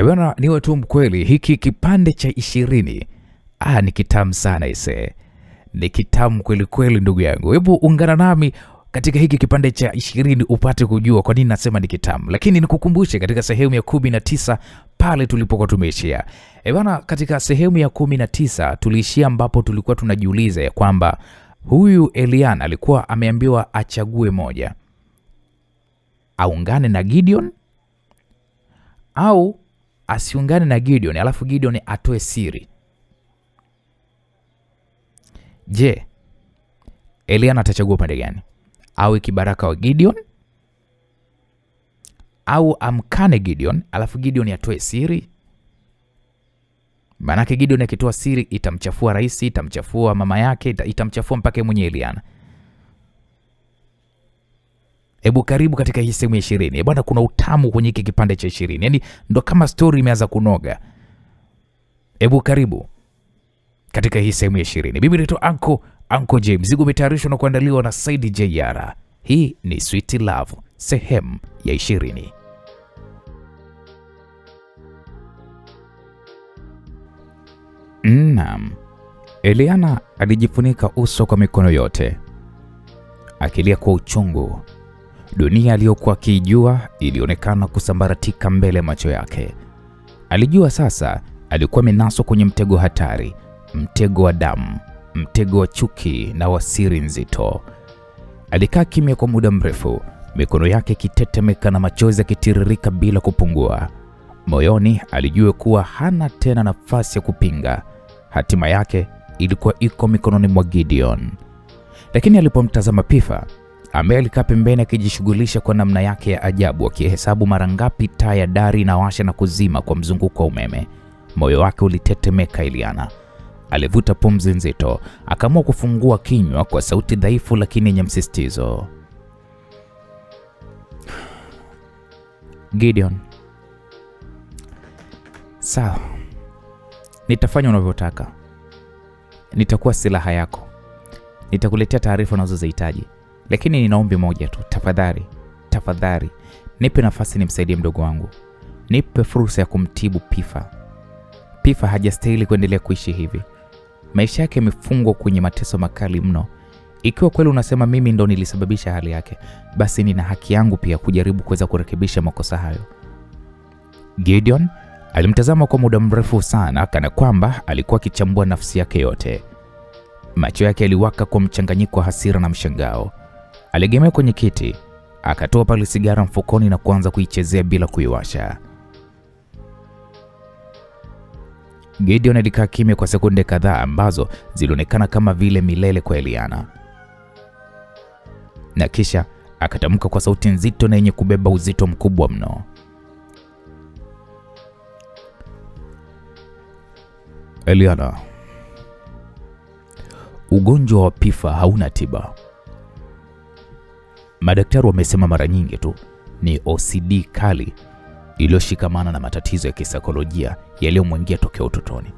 Bwana, niwe tu mkweli, hiki kipande cha 20 ni kitamu sana ise. Ni kitamu kweli kweli ndugu yangu. Hebu ungana nami katika hiki kipande cha 20 upate kujua kwa nini nasema ni kitamu. Lakini nikukumbushe katika sehemu ya 19 pale tulipokuwa tumeishia. Bwana, katika sehemu ya 19 tuliishia ambapo tulikuwa tunajiuliza ya kwamba huyu Eliana alikuwa ameambiwa achague moja. Aungane na Gideon au asiungane na Gideon, alafu Gideon atoe siri. Je, Eliana atachagua pande gani? Awe kibaraka wa Gideon au amkane Gideon alafu Gideon atoe siri? Manake Gideon akitoa siri itamchafua rais, itamchafua mama yake, itamchafua mpaka mwenye Eliana. Hebu karibu katika hii sehemu ya 20. Bwana, kuna utamu kwenye hiki kipande cha 20. Yaani ndo kama story imeanza kunoga. Hebu karibu katika hii sehemu ya 20. Mimi ni Uncle J. Mzigo umetayarishwa na kuandaliwa na Saidi Jayara. Hii ni Sweet Love sehemu ya 20. Naam. Eliana alijifunika uso kwa mikono yote, akilia kwa uchungu. Dunia aliyokuwa akijua ilionekana kusambaratika mbele macho yake. Alijua sasa alikuwa amenaswa kwenye mtego hatari, mtego wa damu, mtego wa chuki na wa siri nzito. Alikaa kimya kwa muda mrefu, mikono yake ikitetemeka na machozi yakitiririka bila kupungua. Moyoni alijua kuwa hana tena nafasi ya kupinga. Hatima yake ilikuwa iko mikononi mwa Gideon. Lakini alipomtazama Pifa, ambaye alikaa pembeni akijishughulisha kwa namna yake ya ajabu, akihesabu mara ngapi taa ya dari inawasha na kuzima kwa mzunguko wa umeme, moyo wake ulitetemeka. Eliana alivuta pumzi nzito, akaamua kufungua kinywa kwa sauti dhaifu lakini yenye msisitizo. Gideon, sawa, nitafanya unavyotaka. Nitakuwa silaha yako. Nitakuletea taarifa unazozihitaji. Lakini ninaomba moja tu, tafadhali, nipe nafasi nimsaidie mdogo wangu. Nipe fursa ya kumtibu Pifa. Pifa hajastahili kuendelea kuishi hivi. Maisha yake yamefungwa kwenye mateso makali mno. Ikiwa kweli unasema mimi ndo nilisababisha hali yake, basi nina haki yangu pia kujaribu kuweza kurekebisha makosa hayo. Gideon alimtazama kwa muda mrefu sana, kana kwamba alikuwa akichambua nafsi yake yote. Macho yake yaliwaka kwa mchanganyiko wa hasira na mshangao. Aligemea kwenye kiti, akatoa pale sigara mfukoni na kuanza kuichezea bila kuiwasha. Gideon alikaa kimya kwa sekunde kadhaa ambazo zilionekana kama vile milele kwa Eliana. Na kisha akatamka kwa sauti nzito na yenye kubeba uzito mkubwa mno. Eliana, ugonjwa wa Pifa hauna tiba. Madaktari wamesema mara nyingi tu ni OCD kali iliyoshikamana na matatizo ya kisaikolojia yaliyomwingia tokea utotoni.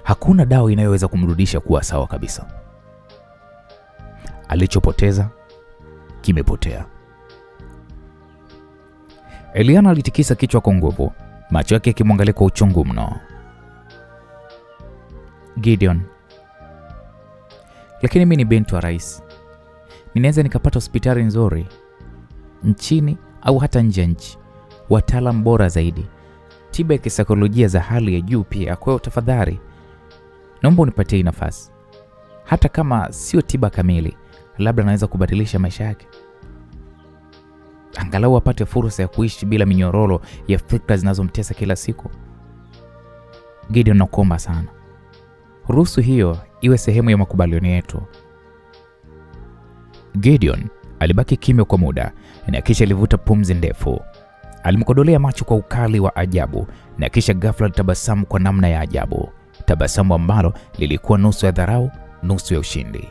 Hakuna dawa inayoweza kumrudisha kuwa sawa kabisa. Alichopoteza kimepotea. Eliana alitikisa kichwa kwa nguvu, macho yake yakimwangalia kwa uchungu mno. Gideon, lakini mimi ni binti wa rais. Ninaweza nikapata hospitali nzuri nchini au hata nje ya nchi, wataalamu bora zaidi, tiba ya kisaikolojia za hali ya juu pia. Kwa hiyo tafadhali, naomba unipatie nafasi. Hata kama sio tiba kamili, labda naweza kubadilisha maisha yake. Angalau apate fursa ya kuishi bila minyororo ya fikra zinazomtesa kila siku. Gideon, nakuomba sana, ruhusu hiyo iwe sehemu ya makubaliano yetu. Gideon alibaki kimya kwa muda, na kisha alivuta pumzi ndefu. Alimkodolea macho kwa ukali wa ajabu, na kisha ghafla tabasamu kwa namna ya ajabu, tabasamu ambalo lilikuwa nusu ya dharau, nusu ya ushindi.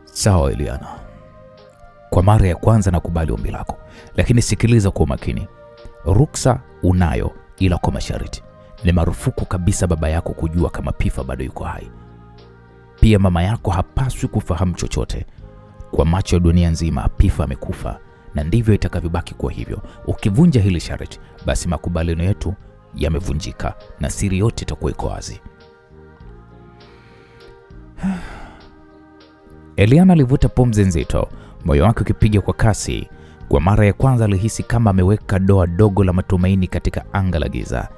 Sawa Eliana, kwa mara ya kwanza nakubali ombi lako, lakini sikiliza kwa makini. Ruksa unayo, ila kwa masharti. Ni marufuku kabisa baba yako kujua kama Pifa bado yuko hai. Pia mama yako hapaswi kufahamu chochote. Kwa macho ya dunia nzima, Pifa amekufa na ndivyo itakavyobaki kuwa hivyo. Ukivunja hili sharti, basi makubaliano yetu yamevunjika na siri yote itakuwa iko wazi. Eliana alivuta pumzi nzito, moyo wake ukipiga kwa kasi. Kwa mara ya kwanza alihisi kama ameweka doa dogo la matumaini katika anga la giza.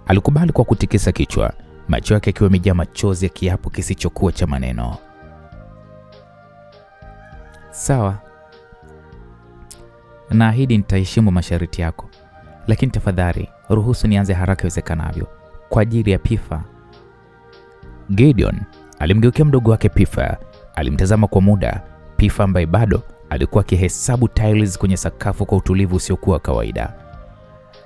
Alikubali kwa kutikisa kichwa, macho yake yakiwa yamejaa machozi ya kiapo kisichokuwa cha maneno. Sawa. Naahidi nitaheshimu masharti yako. Lakini tafadhali, ruhusu nianze haraka iwezekanavyo kwa ajili ya Pifa. Gideon alimgeukia mdogo wake Pifa. Alimtazama kwa muda. Pifa ambaye bado alikuwa akihesabu tiles kwenye sakafu kwa utulivu usiokuwa kawaida.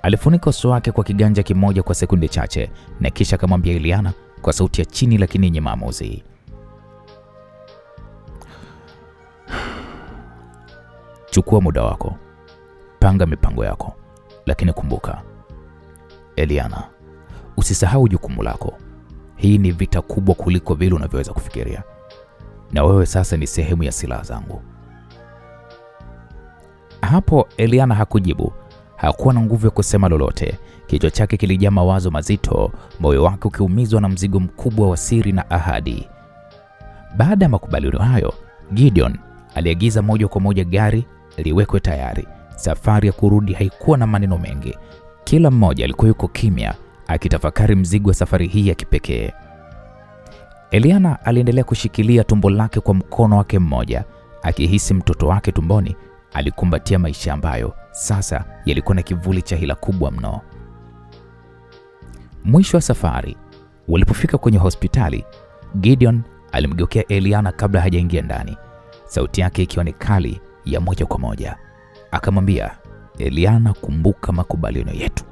Alifunika uso wake kwa kiganja kimoja kwa sekunde chache na kisha akamwambia Eliana kwa sauti ya chini lakini yenye maamuzi. Chukua muda wako. Panga mipango yako. Lakini kumbuka, Eliana, usisahau jukumu lako. Hii ni vita kubwa kuliko vile unavyoweza kufikiria. Na wewe sasa ni sehemu ya silaha zangu. Hapo Eliana hakujibu. Hakuwa na nguvu ya kusema lolote. Kichwa chake kilijaa mawazo mazito, moyo wake ukiumizwa na mzigo mkubwa wa siri na ahadi. Baada ya makubaliano hayo, Gideon aliagiza moja kwa moja gari liwekwe tayari. Safari ya kurudi haikuwa na maneno mengi. Kila mmoja alikuwa yuko kimya, akitafakari mzigo wa safari hii ya kipekee. Eliana aliendelea kushikilia tumbo lake kwa mkono wake mmoja, akihisi mtoto wake tumboni. Alikumbatia maisha ambayo sasa yalikuwa na kivuli cha hila kubwa mno. Mwisho wa safari, walipofika kwenye hospitali, Gideon alimgeukia Eliana kabla hajaingia ndani, sauti yake ikiwa ni kali ya moja kwa moja. Akamwambia, Eliana, kumbuka makubaliano yetu.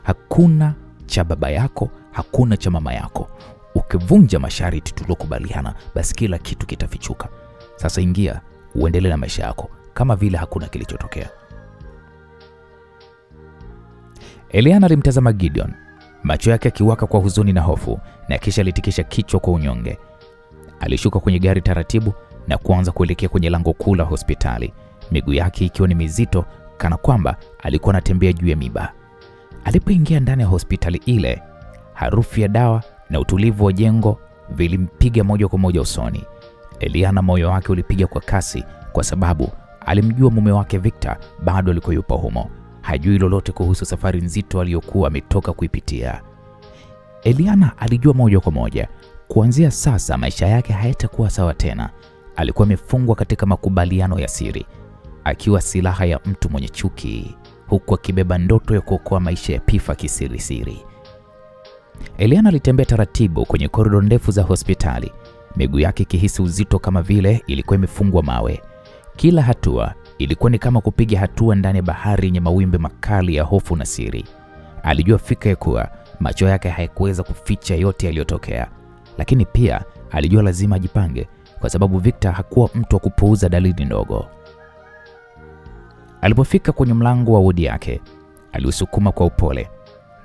Hakuna cha baba yako, hakuna cha mama yako. Ukivunja masharti tuliyokubaliana, basi kila kitu kitafichuka. Sasa ingia, uendelee na maisha yako kama vile hakuna kilichotokea. Eliana alimtazama Gideon, macho yake akiwaka kwa huzuni na hofu, na kisha alitikisha kichwa kwa unyonge. Alishuka kwenye gari taratibu na kuanza kuelekea kwenye lango kuu la hospitali, miguu yake ikiwa ni mizito kana kwamba alikuwa anatembea juu ya miba. Alipoingia ndani ya hospitali ile, harufu ya dawa na utulivu wa jengo vilimpiga moja kwa moja usoni. Eliana moyo wake ulipiga kwa kasi kwa sababu alimjua mume wake Victor bado alikuwa yupo humo. Hajui lolote kuhusu safari nzito aliyokuwa ametoka kuipitia. Eliana alijua moja kwa moja, kuanzia sasa maisha yake hayatakuwa sawa tena. Alikuwa amefungwa katika makubaliano ya siri, akiwa silaha ya mtu mwenye chuki, huku akibeba ndoto ya kuokoa maisha ya Pifa kisirisiri. Eliana alitembea taratibu kwenye korido ndefu za hospitali, miguu yake ikihisi uzito kama vile ilikuwa imefungwa mawe. Kila hatua ilikuwa ni kama kupiga hatua ndani ya bahari yenye mawimbi makali ya hofu na siri. Alijua fika ya kuwa macho yake hayakuweza kuficha yote yaliyotokea, lakini pia alijua lazima ajipange kwa sababu Victor hakuwa mtu wa kupuuza dalili ndogo. Alipofika kwenye mlango wa wodi yake, aliusukuma kwa upole.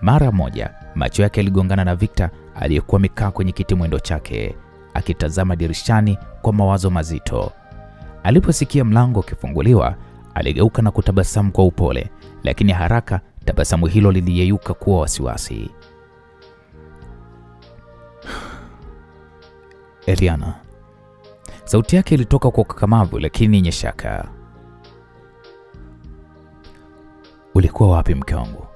Mara moja macho yake yaligongana na Victor aliyekuwa amekaa kwenye kiti mwendo chake, akitazama dirishani kwa mawazo mazito. Aliposikia mlango ukifunguliwa, aligeuka na kutabasamu kwa upole, lakini haraka tabasamu hilo liliyeyuka kuwa wasiwasi. Eliana. Sauti yake ilitoka kwa ukakamavu lakini yenye shaka. Ulikuwa wapi mke wangu?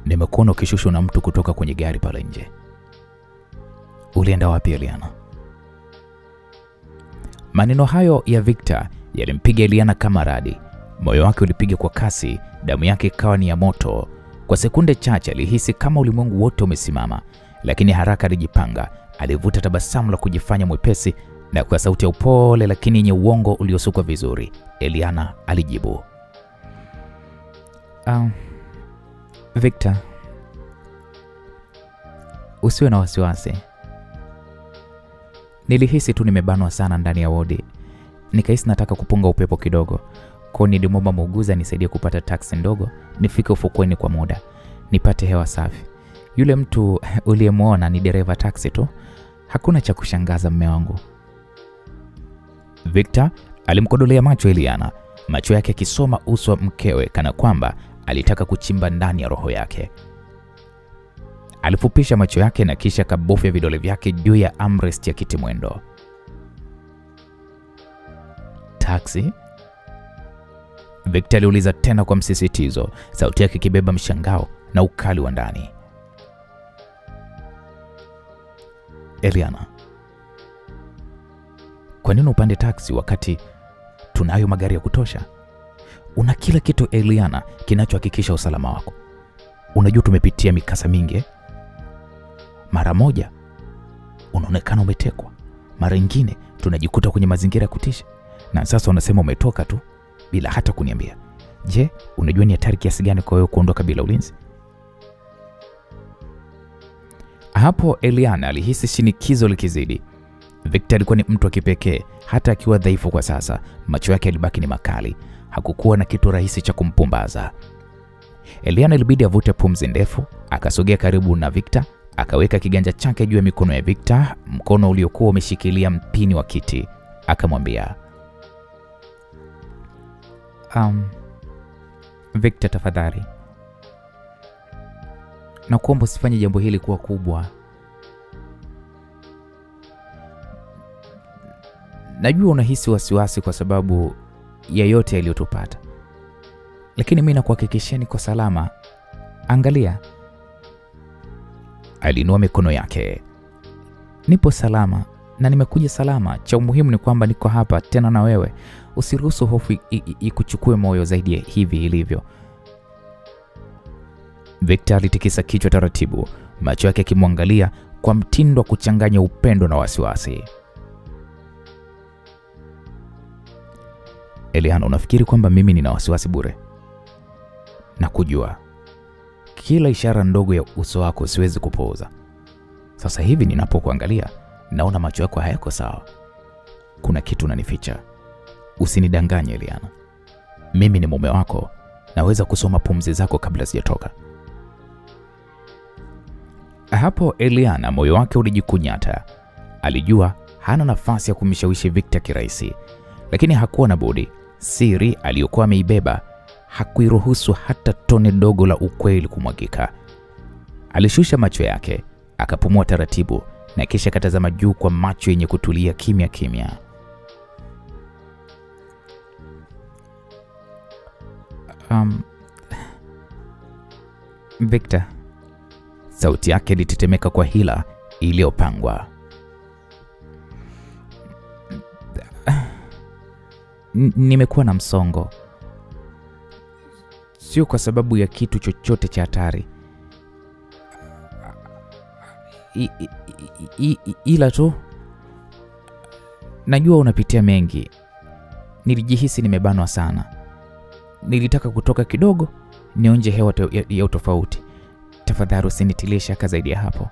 Nimekuona ukishushwa na mtu kutoka kwenye gari pale nje. Ulienda wapi Eliana? Maneno hayo ya Victor yalimpiga Eliana kama radi. Moyo wake ulipiga kwa kasi, damu yake ikawa ni ya moto. Kwa sekunde chache alihisi kama ulimwengu wote umesimama, lakini haraka alijipanga. Alivuta tabasamu la kujifanya mwepesi na kwa sauti ya upole lakini yenye uongo uliosukwa vizuri, Eliana alijibu. Victor, usiwe na wasiwasi. Nilihisi tu nimebanwa sana ndani ya wodi. Nikahisi nataka kupunga upepo kidogo. Kwa nilimwomba muuguzi anisaidie kupata taksi ndogo nifike ufukweni kwa muda, nipate hewa safi. Yule mtu uliyemwona ni dereva taksi tu. Hakuna cha kushangaza mume wangu. Victor Alimkodolea macho Eliana, macho yake yakisoma uso wa mkewe kana kwamba alitaka kuchimba ndani ya roho yake. Alifupisha macho yake na kisha kabofya vidole vyake juu ya armrest ya kiti mwendo. Taxi? Victor aliuliza tena kwa msisitizo, sauti yake ikibeba mshangao na ukali wa ndani. Eliana, kwa nini upande taxi wakati tunayo magari ya kutosha? Una kila kitu Eliana kinachohakikisha usalama wako. Unajua tumepitia mikasa mingi. Mara moja unaonekana umetekwa, mara nyingine tunajikuta kwenye mazingira ya kutisha, na sasa unasema umetoka tu bila hata kuniambia. Je, unajua ni hatari kiasi gani kwa wewe kuondoka bila ulinzi? Hapo Eliana alihisi shinikizo likizidi. Victor alikuwa ni mtu wa kipekee, hata akiwa dhaifu kwa sasa, macho yake yalibaki ni makali. Hakukuwa na kitu rahisi cha kumpumbaza. Eliana ilibidi avute pumzi ndefu, akasogea karibu na Victor, akaweka kiganja chake juu ya mikono ya Victor, mkono uliokuwa umeshikilia mpini wa kiti, akamwambia, Victor tafadhali, na kuomba usifanye jambo hili kuwa kubwa. Najua unahisi wasiwasi kwa sababu ya yote yaliyotupata, lakini mimi nakuhakikishia niko salama. Angalia. Aliinua mikono yake. Nipo salama na nimekuja salama. Cha muhimu ni kwamba niko hapa tena na wewe. Usiruhusu hofu ikuchukue moyo zaidi ya hivi ilivyo. Victor alitikisa kichwa taratibu, macho yake yakimwangalia kwa mtindo wa kuchanganya upendo na wasiwasi. Eliana, unafikiri kwamba mimi nina wasiwasi bure? Na kujua kila ishara ndogo ya uso wako siwezi kupuuza. Sasa hivi ninapokuangalia naona macho yako hayako sawa. Kuna kitu unanificha. Usinidanganye Eliana. Mimi ni mume wako, naweza kusoma pumzi zako kabla sijatoka. Hapo Eliana moyo wake ulijikunyata. Alijua hana nafasi ya kumshawishi Victor kirahisi, lakini hakuwa na budi. Siri aliyokuwa ameibeba hakuiruhusu hata tone dogo la ukweli kumwagika. Alishusha macho yake, akapumua taratibu na kisha akatazama juu kwa macho yenye kutulia kimya kimya. Victor. Sauti yake ilitetemeka kwa hila iliyopangwa. Nimekuwa na msongo. Sio kwa sababu ya kitu chochote cha hatari. Ila tu najua unapitia mengi. Nilijihisi nimebanwa sana. Nilitaka kutoka kidogo nionje hewa ya utofauti. Tafadhali usinitilie shaka zaidi ya hapo,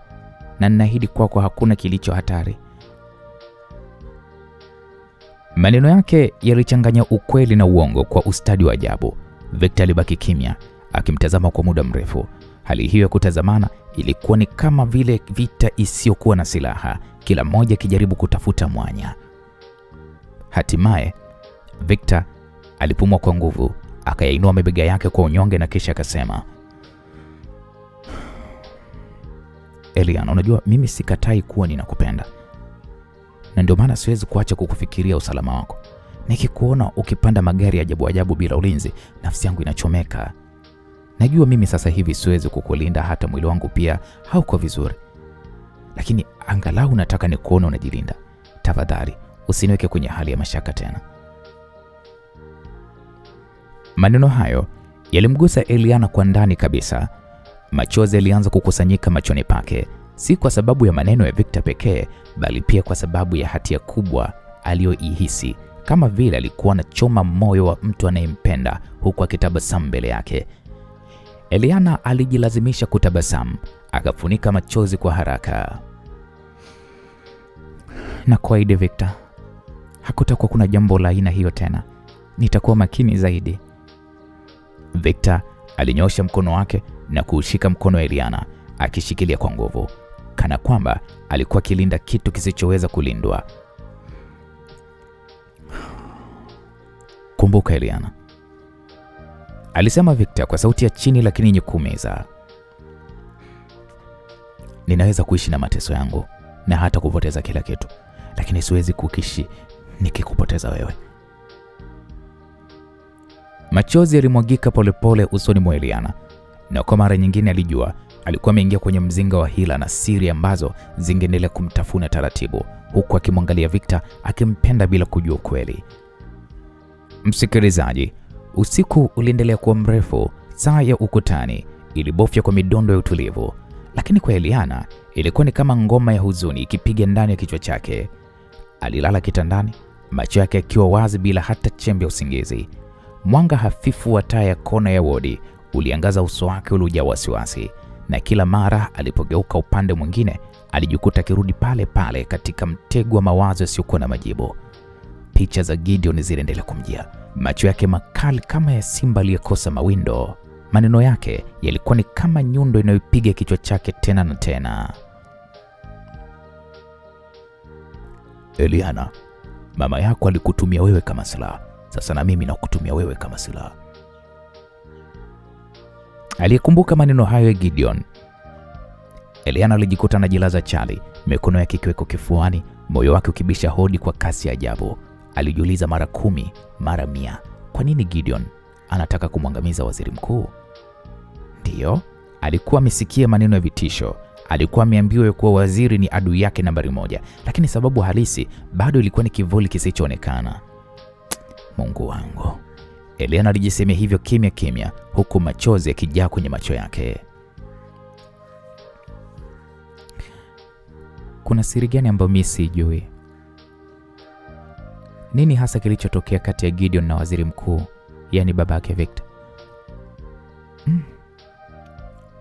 na ninaahidi kwako hakuna kilicho hatari. Maneno yake yalichanganya ukweli na uongo kwa ustadi wa ajabu. Victor alibaki kimya, akimtazama kwa muda mrefu. Hali hiyo ya kutazamana ilikuwa ni kama vile vita isiyokuwa na silaha, kila mmoja akijaribu kutafuta mwanya. Hatimaye Victor alipumua kwa nguvu, akayainua mabega yake kwa unyonge na kisha akasema, Eliana, unajua mimi sikatai kuwa ninakupenda, na ndio maana siwezi kuacha kukufikiria usalama wako. Nikikuona ukipanda magari ya ajabu ajabu bila ulinzi, nafsi yangu inachomeka. Najua mimi sasa hivi siwezi kukulinda, hata mwili wangu pia hauko vizuri, lakini angalau nataka nikuone unajilinda. Tafadhali usiniweke kwenye hali ya mashaka tena. Maneno hayo yalimgusa Eliana kwa ndani kabisa. Machozi yalianza kukusanyika machoni pake, si kwa sababu ya maneno ya Victor pekee, bali pia kwa sababu ya hatia kubwa aliyoihisi, kama vile alikuwa anachoma moyo wa mtu anayempenda huku akitabasamu mbele yake. Eliana alijilazimisha kutabasamu, akafunika machozi kwa haraka. Na kuahidi Victor, hakutakuwa kuna jambo la aina hiyo tena. Nitakuwa makini zaidi. Victor alinyosha mkono wake na kuushika mkono wa Eliana, akishikilia kwa nguvu, kana kwamba alikuwa kilinda kitu kisichoweza kulindwa. Kumbuka Eliana, alisema Victor kwa sauti ya chini lakini yenye kuumiza. Ninaweza kuishi na mateso yangu na hata kupoteza kila kitu, lakini siwezi kuishi nikikupoteza wewe. Machozi yalimwagika polepole usoni mwa Eliana, na kwa mara nyingine alijua alikuwa ameingia kwenye mzinga wa hila na siri ambazo zingeendelea kumtafuna taratibu, huku akimwangalia Victor akimpenda bila kujua kweli. Msikilizaji, usiku uliendelea kuwa mrefu. Saa ya ukutani ilibofya kwa midondo ya utulivu, lakini kwa Eliana ilikuwa ni kama ngoma ya huzuni ikipiga ndani ya kichwa chake. Alilala kitandani, macho yake yakiwa wazi bila hata chembe ya usingizi. Mwanga hafifu wa taa ya kona ya wodi uliangaza uso wake uliojaa wasiwasi, na kila mara alipogeuka upande mwingine alijikuta akirudi pale pale katika mtego wa mawazo yasiyokuwa na majibu. Picha za Gideon ziliendelea kumjia, macho yake makali kama ya simba aliyekosa mawindo. Maneno yake yalikuwa ni kama nyundo inayopiga kichwa chake tena na tena. Eliana, mama yako alikutumia wewe kama silaha. Sasa na mimi nakutumia wewe kama silaha. Alikumbuka maneno hayo ya Gideon. Eliana alijikuta anajilaza chali, mikono yake ikiweko kifuani, moyo wake ukibisha hodi kwa kasi ya ajabu. Alijiuliza mara 10, mara 100, kwa nini Gideon anataka kumwangamiza waziri mkuu? Ndiyo, alikuwa amesikia maneno ya vitisho. Alikuwa ameambiwa kuwa waziri ni adui yake nambari 1, lakini sababu halisi bado ilikuwa ni kivuli kisichoonekana. Mungu wangu. Eliana alijisemea hivyo kimya kimya, huku machozi yakijaa kwenye macho yake. Kuna siri gani ambayo mimi sijui? Nini hasa kilichotokea kati ya Gideon na waziri mkuu, yani baba yake Victor?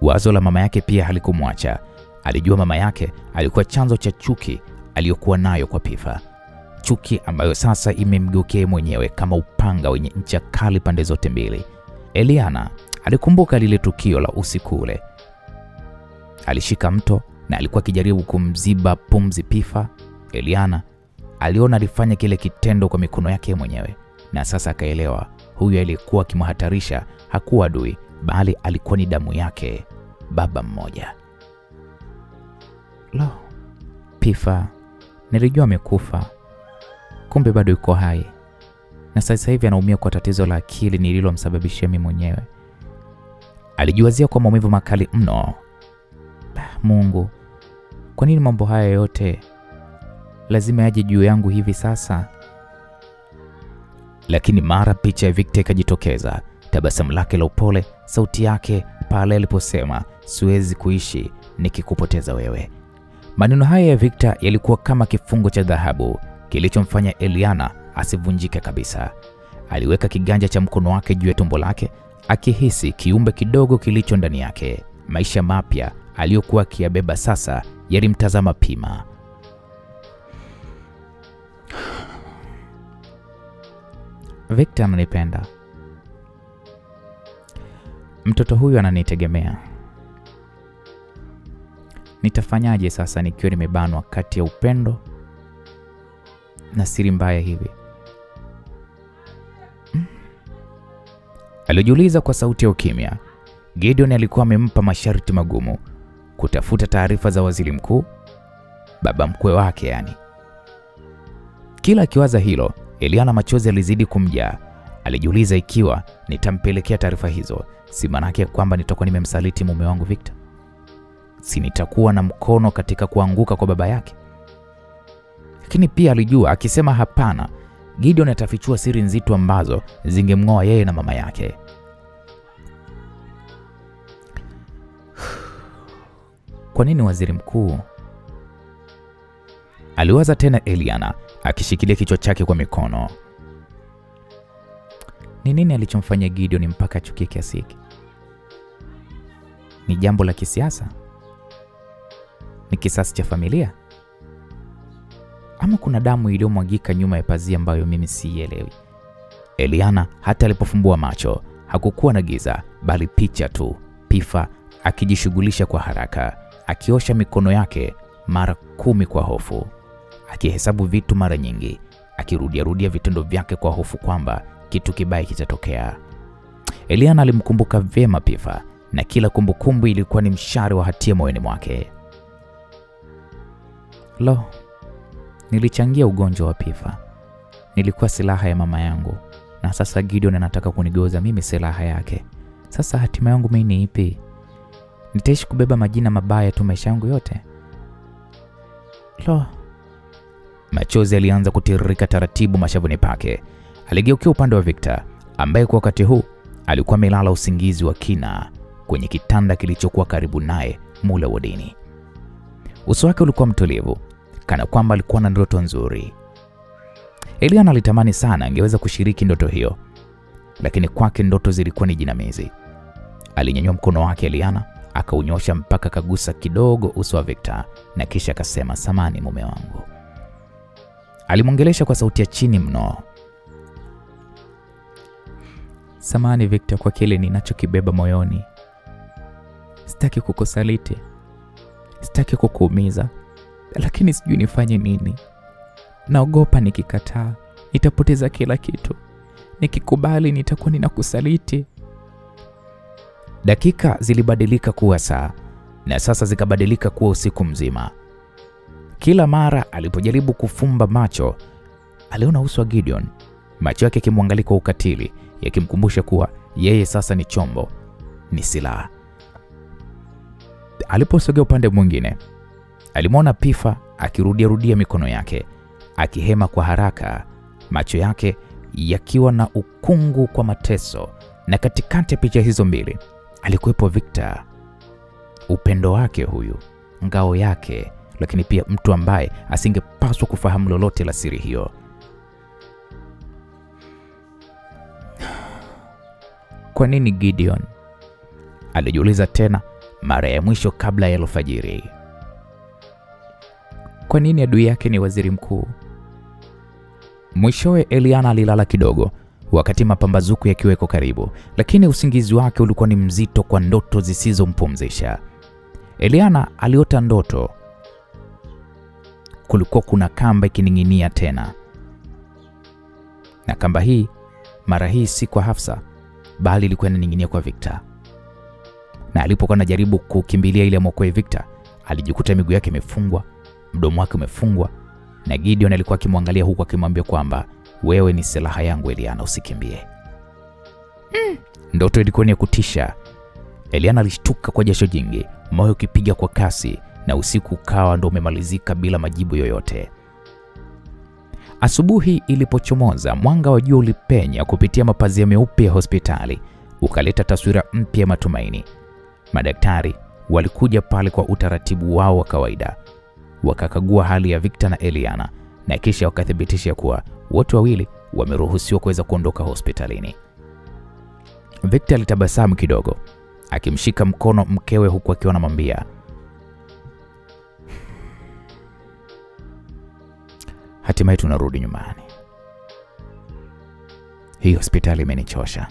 Wazo la mama yake pia halikumwacha. Alijua mama yake alikuwa chanzo cha chuki aliyokuwa nayo kwa Pifa. Chuki ambayo sasa imemgeukia mwenyewe kama upanga wenye ncha kali pande zote mbili. Eliana alikumbuka lile tukio la usiku ule. Alishika mto na alikuwa akijaribu kumziba pumzi Pifa. Eliana aliona alifanya kile kitendo kwa mikono yake mwenyewe, na sasa akaelewa huyu aliyekuwa akimhatarisha hakuwa adui, bali alikuwa ni damu yake, baba mmoja. Lo, Pifa, nilijua amekufa. Kumbe bado yuko hai. Na sasa hivi anaumia kwa tatizo la akili nililomsababishia mimi mwenyewe. Alijiwazia kwa maumivu makali mno. Mungu, kwa nini mambo haya yote lazima yaje juu yangu hivi sasa? Lakini mara picha ya Victor ikajitokeza, tabasamu lake la upole, sauti yake pale aliposema, siwezi kuishi nikikupoteza wewe. Maneno haya ya Victor yalikuwa kama kifungo cha dhahabu kilichomfanya Eliana asivunjike kabisa. Aliweka kiganja cha mkono wake juu ya tumbo lake, akihisi kiumbe kidogo kilicho ndani yake. Maisha mapya aliyokuwa akiyabeba sasa yalimtazama Pima. Victor ananipenda. Mtoto huyu ananitegemea. Nitafanyaje sasa nikiwa nimebanwa kati ya upendo na siri mbaya hivi? Alijiuliza kwa sauti ya ukimya. Gideon alikuwa amempa masharti magumu: kutafuta taarifa za waziri mkuu, baba mkwe wake yani. Kila akiwaza hilo, Eliana machozi alizidi kumjaa. Alijiuliza, ikiwa nitampelekea taarifa hizo, si manake kwamba nitakuwa nimemsaliti mume wangu Victor? Si nitakuwa na mkono katika kuanguka kwa baba yake? Lakini pia alijua akisema hapana, Gideon atafichua siri nzito ambazo zingemng'oa yeye na mama yake. Kwa nini waziri mkuu? Aliwaza tena Eliana, akishikilia kichwa chake kwa mikono. Ni nini alichomfanya Gideon mpaka achukie kiasi hiki? Ni jambo la kisiasa? Ni kisasi cha familia? Ama kuna damu iliyomwagika nyuma ya pazia ambayo mimi siielewi? Eliana hata alipofumbua macho hakukuwa na giza, bali picha tu. Pifa akijishughulisha kwa haraka, akiosha mikono yake mara 10 kwa hofu, akihesabu vitu mara nyingi, akirudia vitendo vyake kwa hofu kwamba kitu kibaya kitatokea. Eliana alimkumbuka vyema Pifa na kila kumbukumbu ilikuwa ni mshale wa hatia moyoni mwake. Lo, nilichangia ugonjwa wa Pifa. Nilikuwa silaha ya mama yangu, na sasa Gideon anataka kunigeuza mimi silaha yake. Sasa hatima yangu mimi ni ipi? Nitaishi kubeba majina mabaya tu maisha yangu yote? Lo. Machozi alianza kutiririka taratibu mashavuni pake. Aligeukia upande wa Victor, ambaye kwa wakati huu alikuwa amelala usingizi wa kina kwenye kitanda kilichokuwa karibu naye mule wodini. Uso wake ulikuwa mtulivu, kana kwamba alikuwa na ndoto nzuri. Eliana alitamani sana angeweza kushiriki ndoto hiyo, lakini kwake ndoto zilikuwa ni jinamizi. Alinyanyua mkono wake Eliana, akaunyosha mpaka kagusa kidogo uso wa Victor, na kisha akasema, "Samani mume wangu." Alimwongelesha kwa sauti ya chini mno. "Samani Victor kwa kile ninachokibeba moyoni. Sitaki kukusaliti. Sitaki kukuumiza. Lakini sijui nifanye nini. Naogopa nikikataa nitapoteza kila kitu. Nikikubali nitakuwa ninakusaliti." Dakika zilibadilika kuwa saa, na sasa zikabadilika kuwa usiku mzima. Kila mara alipojaribu kufumba macho, aliona uso wa Gideon, macho yake yakimwangalia kwa ukatili, yakimkumbusha kuwa yeye sasa ni chombo, ni silaha. Aliposogea upande mwingine, alimwona Pifa akirudia mikono yake, akihema kwa haraka, macho yake yakiwa na ukungu kwa mateso. Na katikati ya picha hizo mbili alikuwepo Victor, upendo wake huyu, ngao yake, lakini pia mtu ambaye asingepaswa kufahamu lolote la siri hiyo. Kwa nini Gideon? Alijiuliza tena mara ya mwisho kabla ya alfajiri. Kwa nini adui yake ni waziri mkuu? Mwishowe Eliana alilala kidogo wakati mapambazuko yakiweko karibu, lakini usingizi wake ulikuwa ni mzito kwa ndoto zisizompumzisha. Eliana aliota ndoto kulikuwa kuna kamba ikining'inia tena, na kamba hii mara hii si kwa Hafsa, bali ilikuwa inaning'inia kwa Victor. Na alipokuwa anajaribu kukimbilia ile mwokoe Victor, alijikuta miguu yake imefungwa, mdomo wake umefungwa, na Gideon alikuwa akimwangalia huku akimwambia kwamba, "Wewe ni silaha yangu Eliana, usikimbie." Ndoto ilikuwa ni ya kutisha. Eliana alishtuka kwa jasho jingi, moyo ukipiga kwa kasi, na usiku ukawa ndo umemalizika bila majibu yoyote. Asubuhi ilipochomoza, mwanga wa jua ulipenya kupitia mapazia meupe ya hospitali, ukaleta taswira mpya ya matumaini. Madaktari walikuja pale kwa utaratibu wao wa kawaida, wakakagua hali ya Victor na Eliana, na kisha wakathibitisha kuwa wote wawili wameruhusiwa kuweza kuondoka hospitalini. Victor alitabasamu kidogo, akimshika mkono mkewe huku akiwa anamwambia, "Hatimaye tunarudi nyumbani. Hii hospitali imenichosha."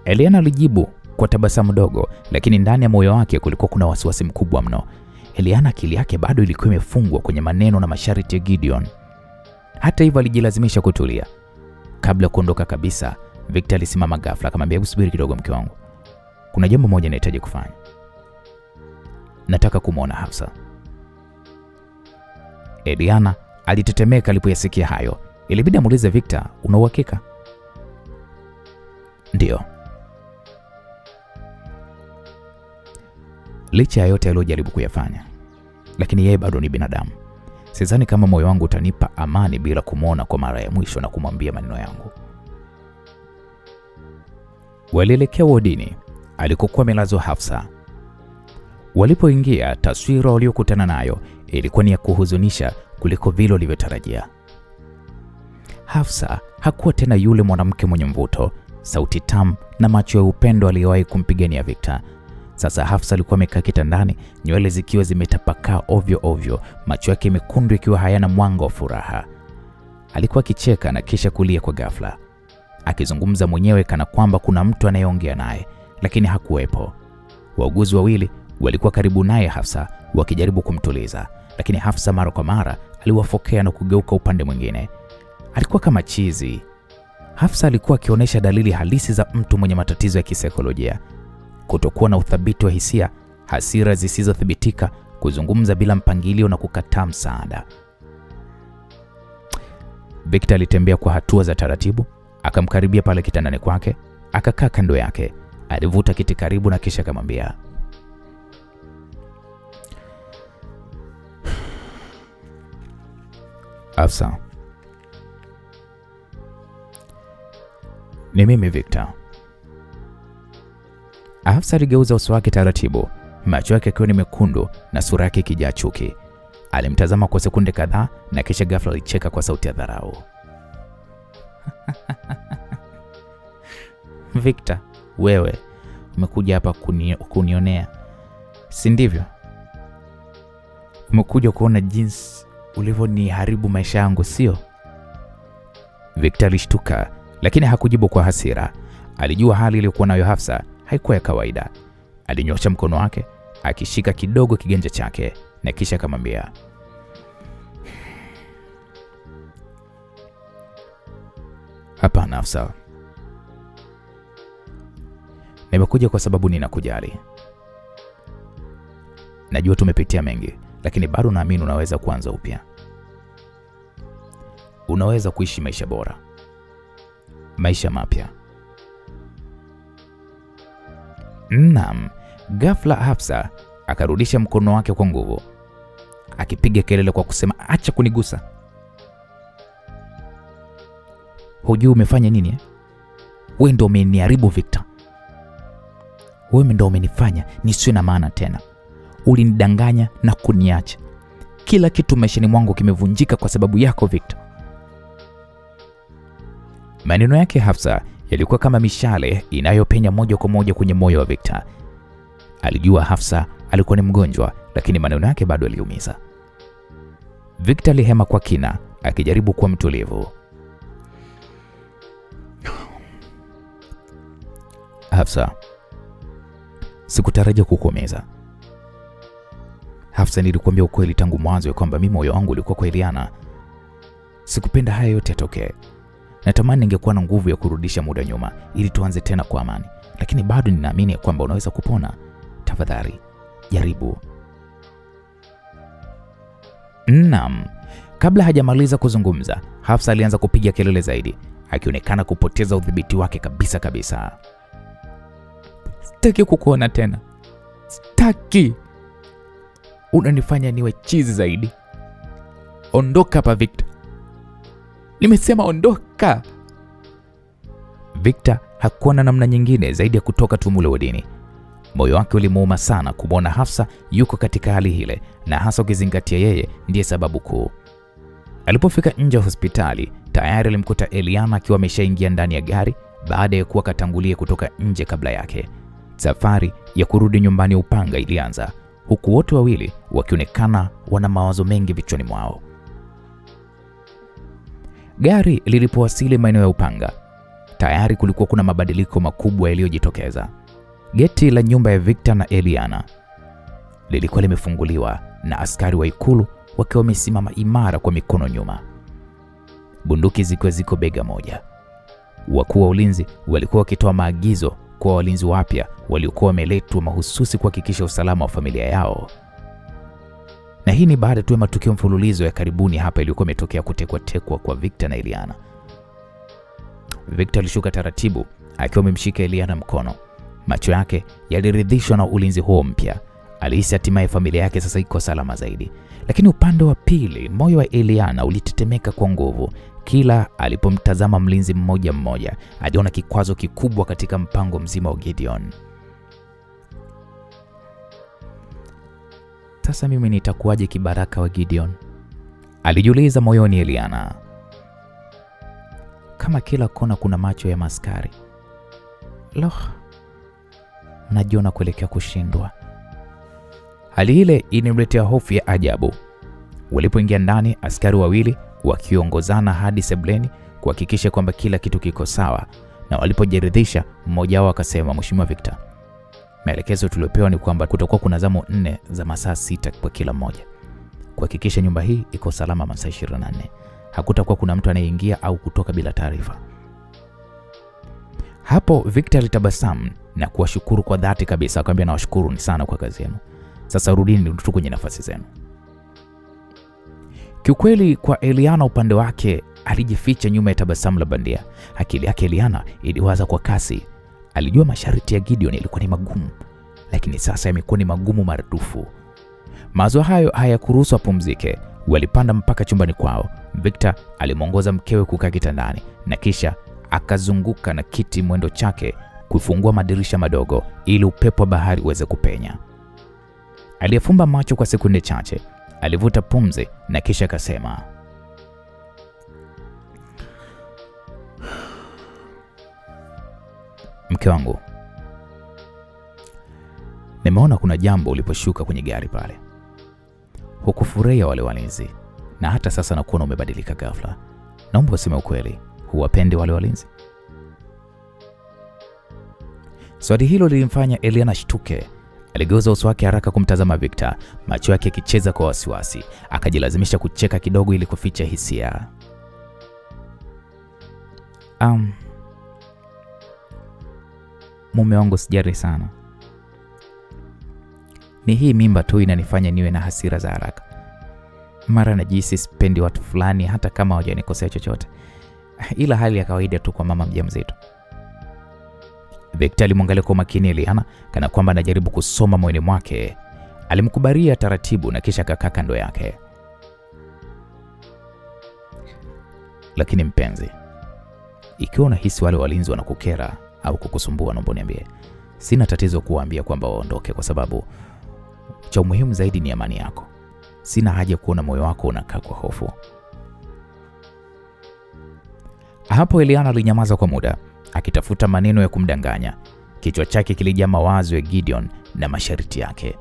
Eliana alijibu kwa tabasamu dogo, lakini ndani ya moyo wake kulikuwa kuna wasiwasi mkubwa mno. Eliana akili yake bado ilikuwa imefungwa kwenye maneno na masharti ya Gideon. Hata hivyo alijilazimisha kutulia. Kabla kuondoka kabisa, Victor alisimama ghafla akamwambia, "Hebu subiri kidogo mke wangu. Kuna jambo moja nahitaji kufanya. Nataka kumwona Hafsa." Eliana alitetemeka alipoyasikia hayo. Ilibidi amuulize Victor, "Una uhakika?" "Ndio." Licha ya yote aliyojaribu kuyafanya, lakini yeye bado ni binadamu. Sidhani kama moyo wangu utanipa amani bila kumwona kwa mara ya mwisho na kumwambia maneno yangu. Walielekea wodini alikokuwa amelazwa Hafsa. Walipoingia, taswira waliokutana nayo ilikuwa ni ya kuhuzunisha kuliko vile walivyotarajia. Hafsa hakuwa tena yule mwanamke mwenye mvuto, sauti tamu na macho ya upendo aliyowahi kumpigania Victor. Sasa Hafsa alikuwa amekaa kitandani, nywele zikiwa zimetapakaa ovyo ovyo, macho yake mekundu ikiwa hayana mwanga wa furaha. Alikuwa akicheka na kisha kulia kwa ghafla, akizungumza mwenyewe kana kwamba kuna mtu anayeongea naye, lakini hakuwepo. Wauguzi wawili walikuwa karibu naye Hafsa wakijaribu kumtuliza, lakini Hafsa mara kwa mara aliwafokea na kugeuka upande mwingine. Alikuwa kama chizi, Hafsa alikuwa akionyesha dalili halisi za mtu mwenye matatizo ya kisaikolojia: kutokuwa na uthabiti wa hisia, hasira zisizothibitika, kuzungumza bila mpangilio na kukataa msaada. Victor alitembea kwa hatua za taratibu, akamkaribia pale kitandani kwake, akakaa kando yake, alivuta kiti karibu na kisha akamwambia, Hafsa, ni mimi Victor. Hafsa aligeuza uso wake taratibu, macho yake yakiwa ni mekundu na sura yake ikijaa chuki. Alimtazama kwa sekunde kadhaa na kisha ghafla alicheka kwa sauti ya dharau. Victor, wewe umekuja hapa kunionea, si ndivyo? Umekuja kuona jinsi ulivyoniharibu maisha yangu, sio? Victor alishtuka, lakini hakujibu kwa hasira. Alijua hali iliyokuwa nayo Hafsa haikuwa ya kawaida. Alinyosha mkono wake akishika kidogo kiganja chake na kisha akamwambia, hapana Hafsa, nimekuja kwa sababu ninakujali. Najua tumepitia mengi, lakini bado naamini unaweza kuanza upya. Unaweza kuishi maisha bora, maisha mapya. Naam. Ghafla Hafsa akarudisha mkono wake kwa nguvu, akipiga kelele kwa kusema, acha kunigusa. Hujui umefanya nini eh? Wewe ndio umeniharibu Victor. Wewe ndio umenifanya nisiwe na maana tena. Ulinidanganya na kuniacha. Kila kitu maishani mwangu kimevunjika kwa sababu yako Victor. Maneno yake Hafsa yalikuwa kama mishale inayopenya moja kwa moja kwenye moyo wa Victor. Alijua Hafsa alikuwa ni mgonjwa, lakini maneno yake bado yaliumiza. Victor alihema kwa kina, akijaribu kuwa mtulivu. Hafsa, sikutarajia kukuumiza. Hafsa, nilikuambia ukweli tangu mwanzo kwamba mimi moyo wangu ulikuwa kwa Eliana. Sikupenda haya yote yatokee. Natamani ningekuwa na nguvu ya kurudisha muda nyuma ili tuanze tena kwa amani, lakini bado ninaamini kwamba unaweza kupona. Tafadhali, jaribu. Naam. Kabla hajamaliza kuzungumza, Hafsa alianza kupiga kelele zaidi, akionekana kupoteza udhibiti wake kabisa. Sitaki kukuona tena. Sitaki. Unanifanya niwe chizi zaidi. Ondoka hapa Victor. Nimesema ondoka. Victor hakuwa na namna nyingine zaidi ya kutoka tumule wadini. Moyo wake ulimuuma sana kumwona Hafsa yuko katika hali hile, na hasa ukizingatia yeye ndiye sababu kuu. Alipofika nje ya hospitali, tayari alimkuta Eliana akiwa ameshaingia ndani ya gari baada ya kuwa katangulia kutoka nje kabla yake. Safari ya kurudi nyumbani Upanga ilianza, huku wote wawili wakionekana wana mawazo mengi vichwani mwao. Gari lilipowasili maeneo ya Upanga, tayari kulikuwa kuna mabadiliko makubwa yaliyojitokeza. Geti la nyumba ya Victor na Eliana lilikuwa limefunguliwa na askari wa ikulu wakiwa wamesimama imara kwa mikono nyuma, bunduki zikiwa ziko bega moja. Wakuu wa ulinzi walikuwa wakitoa maagizo kwa walinzi wapya waliokuwa wameletwa mahususi kuhakikisha usalama wa familia yao. Na hii ni baada tu ya matukio mfululizo ya karibuni hapa iliyokuwa imetokea kutekwa kwa Victor na Eliana. Victor alishuka taratibu akiwa amemshika Eliana mkono. Macho yake yaliridhishwa na ulinzi huo mpya. Alihisi hatimaye familia yake sasa iko salama zaidi. Lakini upande wa pili, moyo wa Eliana ulitetemeka kwa nguvu. Kila alipomtazama mlinzi mmoja mmoja, aliona kikwazo kikubwa katika mpango mzima wa Gideon. Sasa mimi nitakuwaje kibaraka wa Gideon? Alijiuliza moyoni Eliana. Kama kila kona kuna macho ya maskari. Najiona kuelekea kushindwa. Hali ile inimletea hofu ya ajabu. Walipoingia ndani, askari wawili wakiongozana hadi sebleni kuhakikisha kwamba kila kitu kiko sawa, na walipojiridhisha, mmoja wao akasema, Mheshimiwa Victor, maelekezo tuliopewa ni kwamba kutakuwa kuna zamu 4 za masaa 6 kwa kila mmoja, kuhakikisha nyumba hii iko salama masaa 24. Hakutakuwa kuna mtu anayeingia au kutoka bila taarifa. Hapo Victor alitabasamu na kuwashukuru kwa dhati kabisa, akamwambia nawashukuru sana kwa kazi yenu. Sasa rudini tu kwenye nafasi zenu. Kiukweli kwa Eliana upande wake alijificha nyuma ya tabasamu la bandia. Akili yake Eliana iliwaza kwa kasi. Alijua masharti ya Gideon ilikuwa ni magumu, lakini sasa yamekuwa ni magumu maradufu. Mawazo hayo hayakuruhusu apumzike. Walipanda mpaka chumbani kwao. Victor alimwongoza mkewe kukaa kitandani na kisha akazunguka na kiti mwendo chake kufungua madirisha madogo ili upepo wa bahari uweze kupenya. Aliyefumba macho kwa sekunde chache, alivuta pumzi na kisha akasema, mke wangu, nimeona kuna jambo uliposhuka kwenye gari pale. Hukufurahia wale walinzi na hata sasa nakuona umebadilika ghafla. Naomba useme ukweli, huwapendi wale walinzi? Swali hilo lilimfanya Eliana shtuke. Aligeuza uso wake haraka kumtazama Victor, macho yake yakicheza kwa wasiwasi. Akajilazimisha kucheka kidogo ili kuficha hisia. Mume wangu, sijari sana. Ni hii mimba tu inanifanya niwe na hasira za haraka. Mara najihisi sipendi watu fulani hata kama hawajanikosea chochote. Ila hali ya kawaida tu kwa mama mjamzito. Victor alimwangalia kwa makini Eliana kana kwamba anajaribu kusoma moyoni mwake. Alimkubalia taratibu na kisha akakaa kando yake. Lakini mpenzi, ikiwa unahisi wale walinzi wanakukera au kukusumbua, naomba niambie. Sina tatizo kuwaambia kwamba waondoke, kwa sababu cha muhimu zaidi ni amani yako. Sina haja kuona moyo wako unakaa kwa hofu. Hapo Eliana alinyamaza kwa muda, akitafuta maneno ya kumdanganya. Kichwa chake kilijaa mawazo ya Gideon na masharti yake.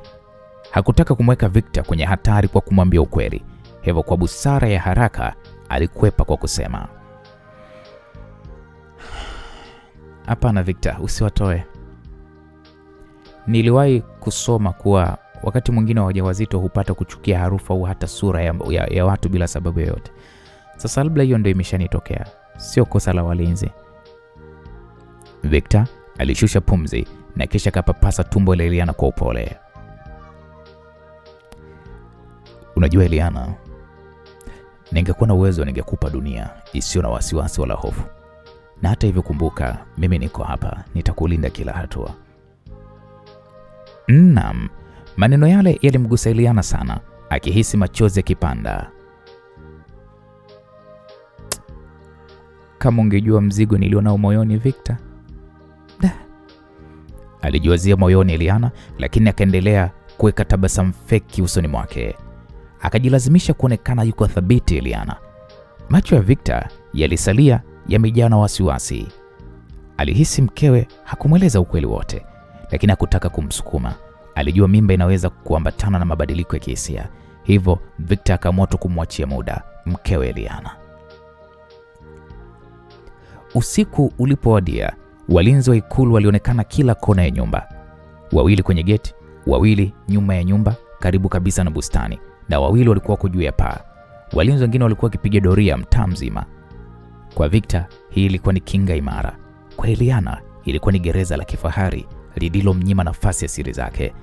Hakutaka kumweka Victor kwenye hatari kwa kumwambia ukweli. Hivyo kwa busara ya haraka alikwepa kwa kusema, hapana Victor, usiwatoe. Niliwahi kusoma kuwa wakati mwingine wajawazito hupata kuchukia harufu au hata sura ya watu bila sababu yoyote. Sasa labda hiyo ndio imeshanitokea, sio kosa la walinzi. Victor alishusha pumzi na kisha kapapasa tumbo la Eliana kwa upole. Unajua Eliana, ningekuwa na uwezo ningekupa dunia isiyo na wasiwasi wala hofu. Na hata hivyo kumbuka, mimi niko hapa, nitakulinda kila hatua. Naam, maneno yale yalimgusa Eliana sana, akihisi machozi yakipanda. Kama ungejua mzigo nilionao moyoni Victor. Alijiwazia moyoni Eliana, lakini akaendelea kuweka tabasamu feki usoni mwake. Akajilazimisha kuonekana yuko thabiti Eliana. Macho ya Victor yalisalia yamejaa na wasiwasi. Alihisi mkewe hakumweleza ukweli wote, lakini hakutaka kumsukuma. Alijua mimba inaweza kuambatana na mabadiliko ya kihisia. Hivyo Victor akaamua kumwachia muda mkewe Eliana. Usiku ulipowadia, walinzi wa ikulu walionekana kila kona ya nyumba. Wawili kwenye geti, wawili nyuma ya nyumba karibu kabisa na bustani, na wawili walikuwa juu ya paa. Walinzi wengine walikuwa wakipiga doria mtaa mzima. Kwa Victor hii ilikuwa ni kinga imara. Kwa Eliana ilikuwa ni gereza la kifahari lililomnyima nafasi ya siri zake.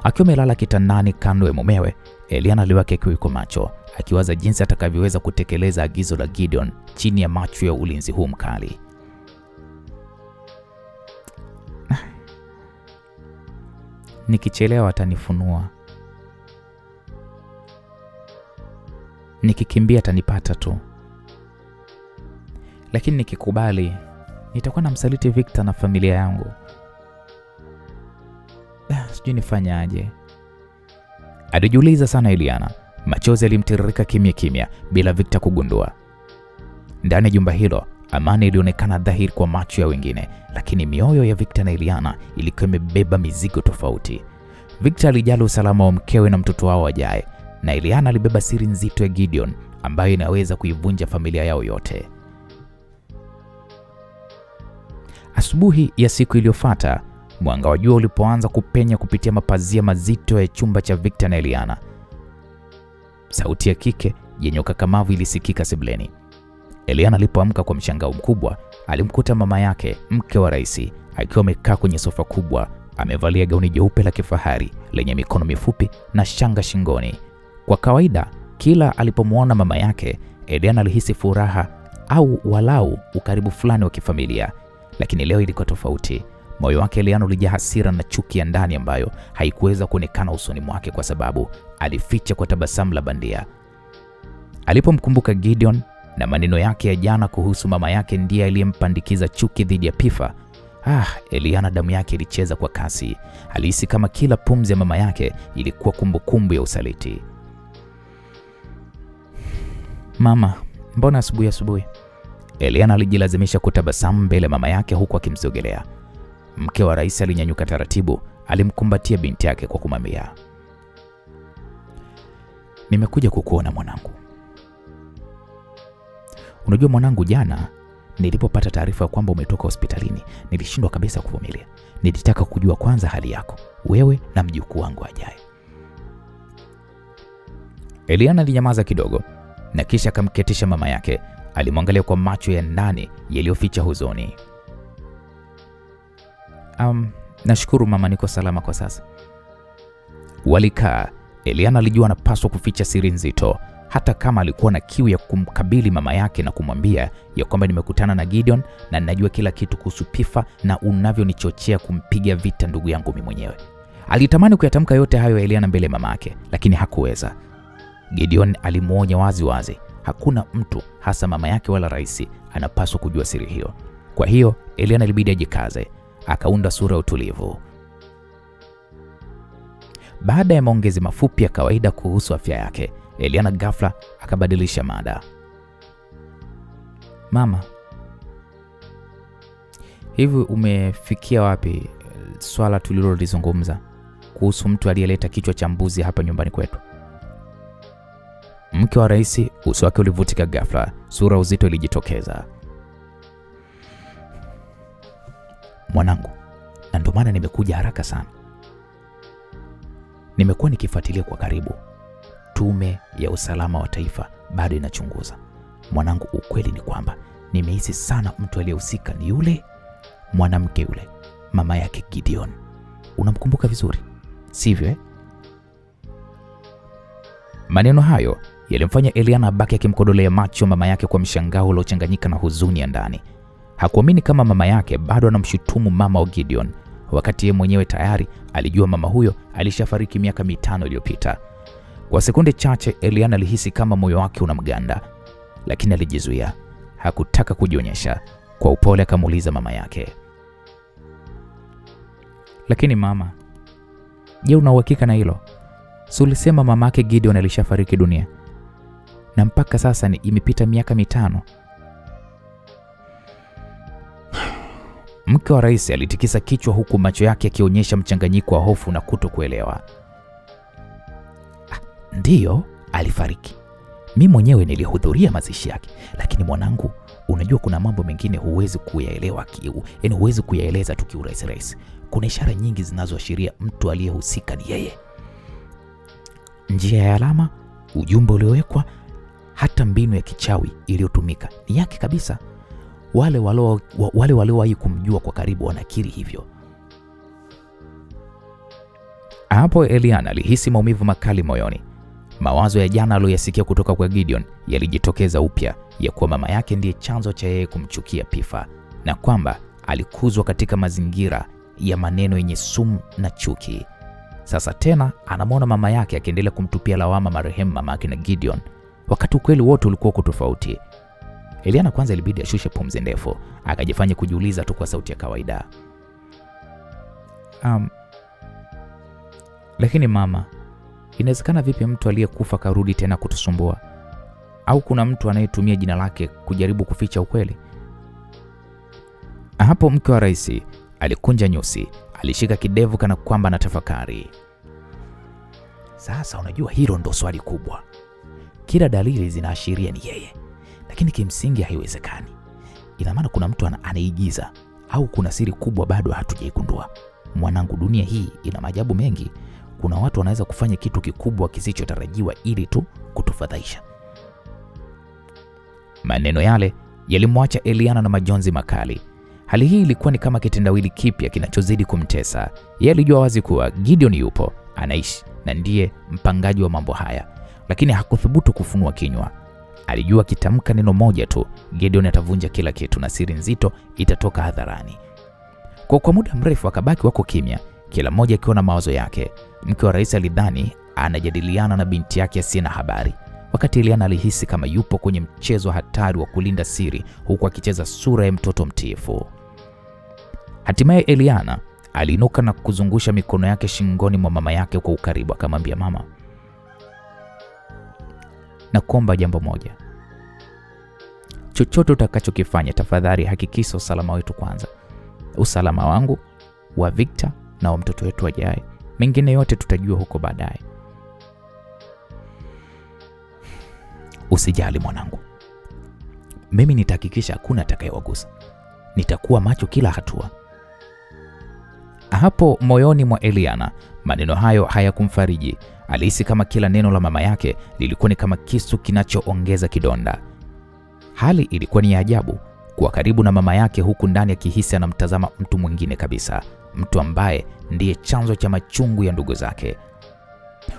Akiwa amelala kitandani kando ya mumewe, Eliana aliwake akiwa macho, akiwaza jinsi atakavyoweza kutekeleza agizo la Gideon chini ya macho ya ulinzi huu mkali. Nikichelewa atanifunua. Nikikimbia atanipata tu. Lakini nikikubali, nitakuwa namsaliti Victor na familia yangu. Sijui nifanyaje. Alijiuliza sana Eliana. Machozi yalimtiririka kimya kimya bila Victor kugundua. Ndani ya jumba hilo, amani ilionekana dhahiri kwa macho ya wengine, lakini mioyo ya Victor na Eliana ilikuwa imebeba mizigo tofauti. Victor alijali usalama wa mkewe na mtoto wao ajaye, na Eliana alibeba siri nzito ya Gideon ambayo inaweza kuivunja familia yao yote. Asubuhi ya siku iliyofuata, mwanga wa jua ulipoanza kupenya kupitia mapazia mazito ya chumba cha Victor na Eliana, sauti ya kike yenye ukakamavu ilisikika sebuleni. Eliana alipoamka kwa mshangao mkubwa, alimkuta mama yake, mke wa rais, akiwa amekaa kwenye sofa kubwa, amevalia gauni jeupe la kifahari lenye mikono mifupi na shanga shingoni. Kwa kawaida, kila alipomwona mama yake, Eliana alihisi furaha au walau ukaribu fulani wa kifamilia, lakini leo ilikuwa tofauti. Moyo wake Eliana ulijaa hasira na chuki ya ndani ambayo haikuweza kuonekana usoni mwake kwa sababu alificha kwa tabasamu la bandia. Alipomkumbuka Gideon na maneno yake ya jana kuhusu mama yake ndiye aliyempandikiza chuki dhidi ya Pifa, Eliana damu yake ilicheza kwa kasi. Alihisi kama kila pumzi ya mama yake ilikuwa kumbukumbu ya usaliti. Mama, mbona asubuhi? Eliana alijilazimisha kutabasamu mbele mama yake huku akimsogelea. Mke wa rais alinyanyuka taratibu, alimkumbatia binti yake kwa kumwambia, nimekuja kukuona mwanangu. Unajua mwanangu, jana nilipopata taarifa kwamba umetoka hospitalini, nilishindwa kabisa kuvumilia. Nilitaka kujua kwanza hali yako, wewe na mjukuu wangu ajaye. Eliana alinyamaza kidogo na kisha akamketisha mama yake. Alimwangalia kwa macho ya ndani yaliyoficha huzuni. Nashukuru mama, niko salama kwa sasa. Walikaa. Eliana alijua anapaswa kuficha siri nzito, hata kama alikuwa na kiu ya kumkabili mama yake na kumwambia ya kwamba nimekutana na Gideon na ninajua kila kitu kuhusu Pifa na unavyonichochea kumpiga vita ndugu yangu mimi mwenyewe. Alitamani kuyatamka yote hayo Eliana mbele mama yake, lakini hakuweza. Gideon alimuonya wazi wazi, hakuna mtu hasa mama yake wala rais anapaswa kujua siri hiyo. Kwa hiyo Eliana ilibidi ajikaze, akaunda sura ya utulivu. Baada ya maongezi mafupi ya kawaida kuhusu afya yake, Eliana ghafla akabadilisha mada. Mama, hivi umefikia wapi swala tulilolizungumza kuhusu mtu aliyeleta kichwa cha mbuzi hapa nyumbani kwetu? Mke wa rais uso wake ulivutika ghafla, sura uzito ilijitokeza. Mwanangu, na ndio maana nimekuja haraka sana. Nimekuwa nikifuatilia kwa karibu. Tume ya Usalama wa Taifa bado inachunguza. Mwanangu, ukweli ni kwamba nimehisi sana mtu aliyehusika ni yule mwanamke yule, mama yake Gideon. Unamkumbuka vizuri, sivyo? Maneno hayo yalimfanya Eliana abaki akimkodolea macho mama yake kwa mshangao uliochanganyika na huzuni ya ndani. Hakuamini kama mama yake bado anamshutumu mama wa Gideon, wakati yeye mwenyewe tayari alijua mama huyo alishafariki miaka 5 iliyopita. Kwa sekunde chache Eliana alihisi kama moyo wake unamganda, lakini alijizuia. Hakutaka kujionyesha. Kwa upole akamuuliza mama yake, lakini mama, je, una uhakika na hilo? Si ulisema mama yake Gideon alishafariki dunia na mpaka sasa imepita miaka 5? Mke wa rais alitikisa kichwa huku macho yake yakionyesha mchanganyiko wa hofu na kutokuelewa. Ndiyo, alifariki. Mimi mwenyewe nilihudhuria mazishi yake, lakini mwanangu, unajua kuna mambo mengine huwezi kuyaelewa yaani huwezi kuyaeleza tu kiurahisi. Kuna ishara nyingi zinazoashiria mtu aliyehusika ni yeye. Njia ya alama, ujumbe uliowekwa, hata mbinu ya kichawi iliyotumika ni yake kabisa. Wale waliowahi kumjua kwa karibu wanakiri hivyo. Hapo Eliana alihisi maumivu makali moyoni. Mawazo ya jana aliyoyasikia kutoka kwa Gideon yalijitokeza upya, ya kuwa mama yake ndiye chanzo cha yeye kumchukia Pifa na kwamba alikuzwa katika mazingira ya maneno yenye sumu na chuki. Sasa tena anamwona mama yake akiendelea kumtupia lawama marehemu mama yake na Gideon, wakati ukweli wote ulikuwa tofauti. Eliana kwanza ilibidi ashushe pumzi ndefu, akajifanya kujiuliza tu kwa sauti ya kawaida. Lakini mama, inawezekana vipi mtu aliyekufa karudi tena kutusumbua? Au kuna mtu anayetumia jina lake kujaribu kuficha ukweli? Hapo mke wa rais alikunja nyusi, alishika kidevu kana kwamba anatafakari. Sasa unajua hilo ndo swali kubwa. Kila dalili zinaashiria ni yeye, lakini kimsingi haiwezekani. Ina maana kuna mtu anaigiza au kuna siri kubwa bado hatujaigundua. Mwanangu, dunia hii ina maajabu mengi. Kuna watu wanaweza kufanya kitu kikubwa kisichotarajiwa ili tu kutufadhaisha. Maneno yale yalimwacha Eliana na majonzi makali. Hali hii ilikuwa ni kama kitendawili kipya kinachozidi kumtesa. Yeye alijua wazi kuwa Gideon yupo, anaishi na ndiye mpangaji wa mambo haya, lakini hakuthubutu kufunua kinywa. Alijua kitamka neno moja tu, Gideon atavunja kila kitu na siri nzito itatoka hadharani. Kwa muda mrefu akabaki wako kimya, kila mmoja akiwa na mawazo yake. Mke wa rais alidhani anajadiliana na binti yake asiye na habari, wakati Eliana alihisi kama yupo kwenye mchezo hatari wa kulinda siri huku akicheza sura ya mtoto mtiifu. Hatimaye Eliana aliinuka na kuzungusha mikono yake shingoni mwa mama yake kwa ukaribu, akamwambia, mama, nakuomba jambo moja. Chochote utakachokifanya tafadhali hakikisha usalama wetu kwanza. Usalama wangu, wa Victor na wa mtoto wetu ajaye. Mengine yote tutajua huko baadaye. Usijali mwanangu. Mimi nitahakikisha hakuna atakayewagusa. Nitakuwa macho kila hatua. Hapo moyoni mwa Eliana, maneno hayo hayakumfariji. Alihisi kama kila neno la mama yake lilikuwa ni kama kisu kinachoongeza kidonda. Hali ilikuwa ni ya ajabu kuwa karibu na mama yake huku ndani akihisi anamtazama mtu mwingine kabisa, mtu ambaye ndiye chanzo cha machungu ya ndugu zake.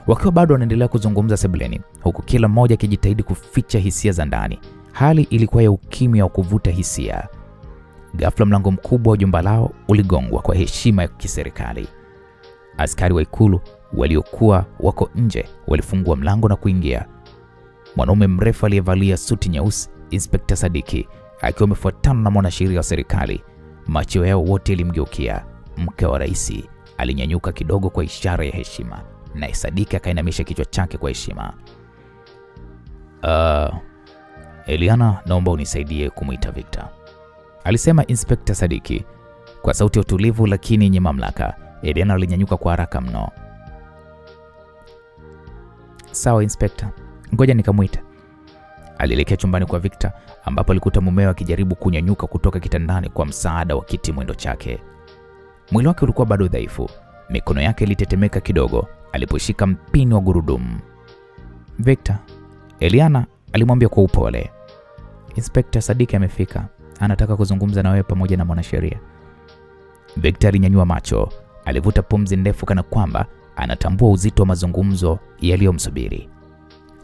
Wakiwa bado wanaendelea kuzungumza sebuleni, huku kila mmoja akijitahidi kuficha hisia za ndani, hali ilikuwa ya ukimya wa kuvuta hisia. Ghafla mlango mkubwa wa jumba lao uligongwa kwa heshima ya kiserikali. Askari wa ikulu waliokuwa wako nje walifungua mlango na kuingia. Mwanaume mrefu aliyevalia suti nyeusi, Inspector Sadiki, akiwa amefuatana na mwanasheria wa serikali. Macho yao wote yalimgeukia. Mke wa rais alinyanyuka kidogo kwa ishara ya heshima, na Sadiki akainamisha kichwa chake kwa heshima. Eliana, naomba unisaidie kumuita Victor, alisema Inspector Sadiki kwa sauti ya utulivu lakini yenye mamlaka. Eliana alinyanyuka kwa haraka mno. Sawa Inspector, ngoja nikamuita. Alielekea chumbani kwa Victor ambapo alikuta mumewe akijaribu kunyanyuka kutoka kitandani kwa msaada wa kiti mwendo chake. Mwili wake ulikuwa bado dhaifu, mikono yake ilitetemeka kidogo aliposhika mpini wa gurudumu. Victor, Eliana alimwambia kwa upole. Inspector Sadiki amefika, anataka kuzungumza na wewe pamoja na mwanasheria. Victor alinyanyua macho, alivuta pumzi ndefu kana kwamba anatambua uzito wa mazungumzo yaliyomsubiri.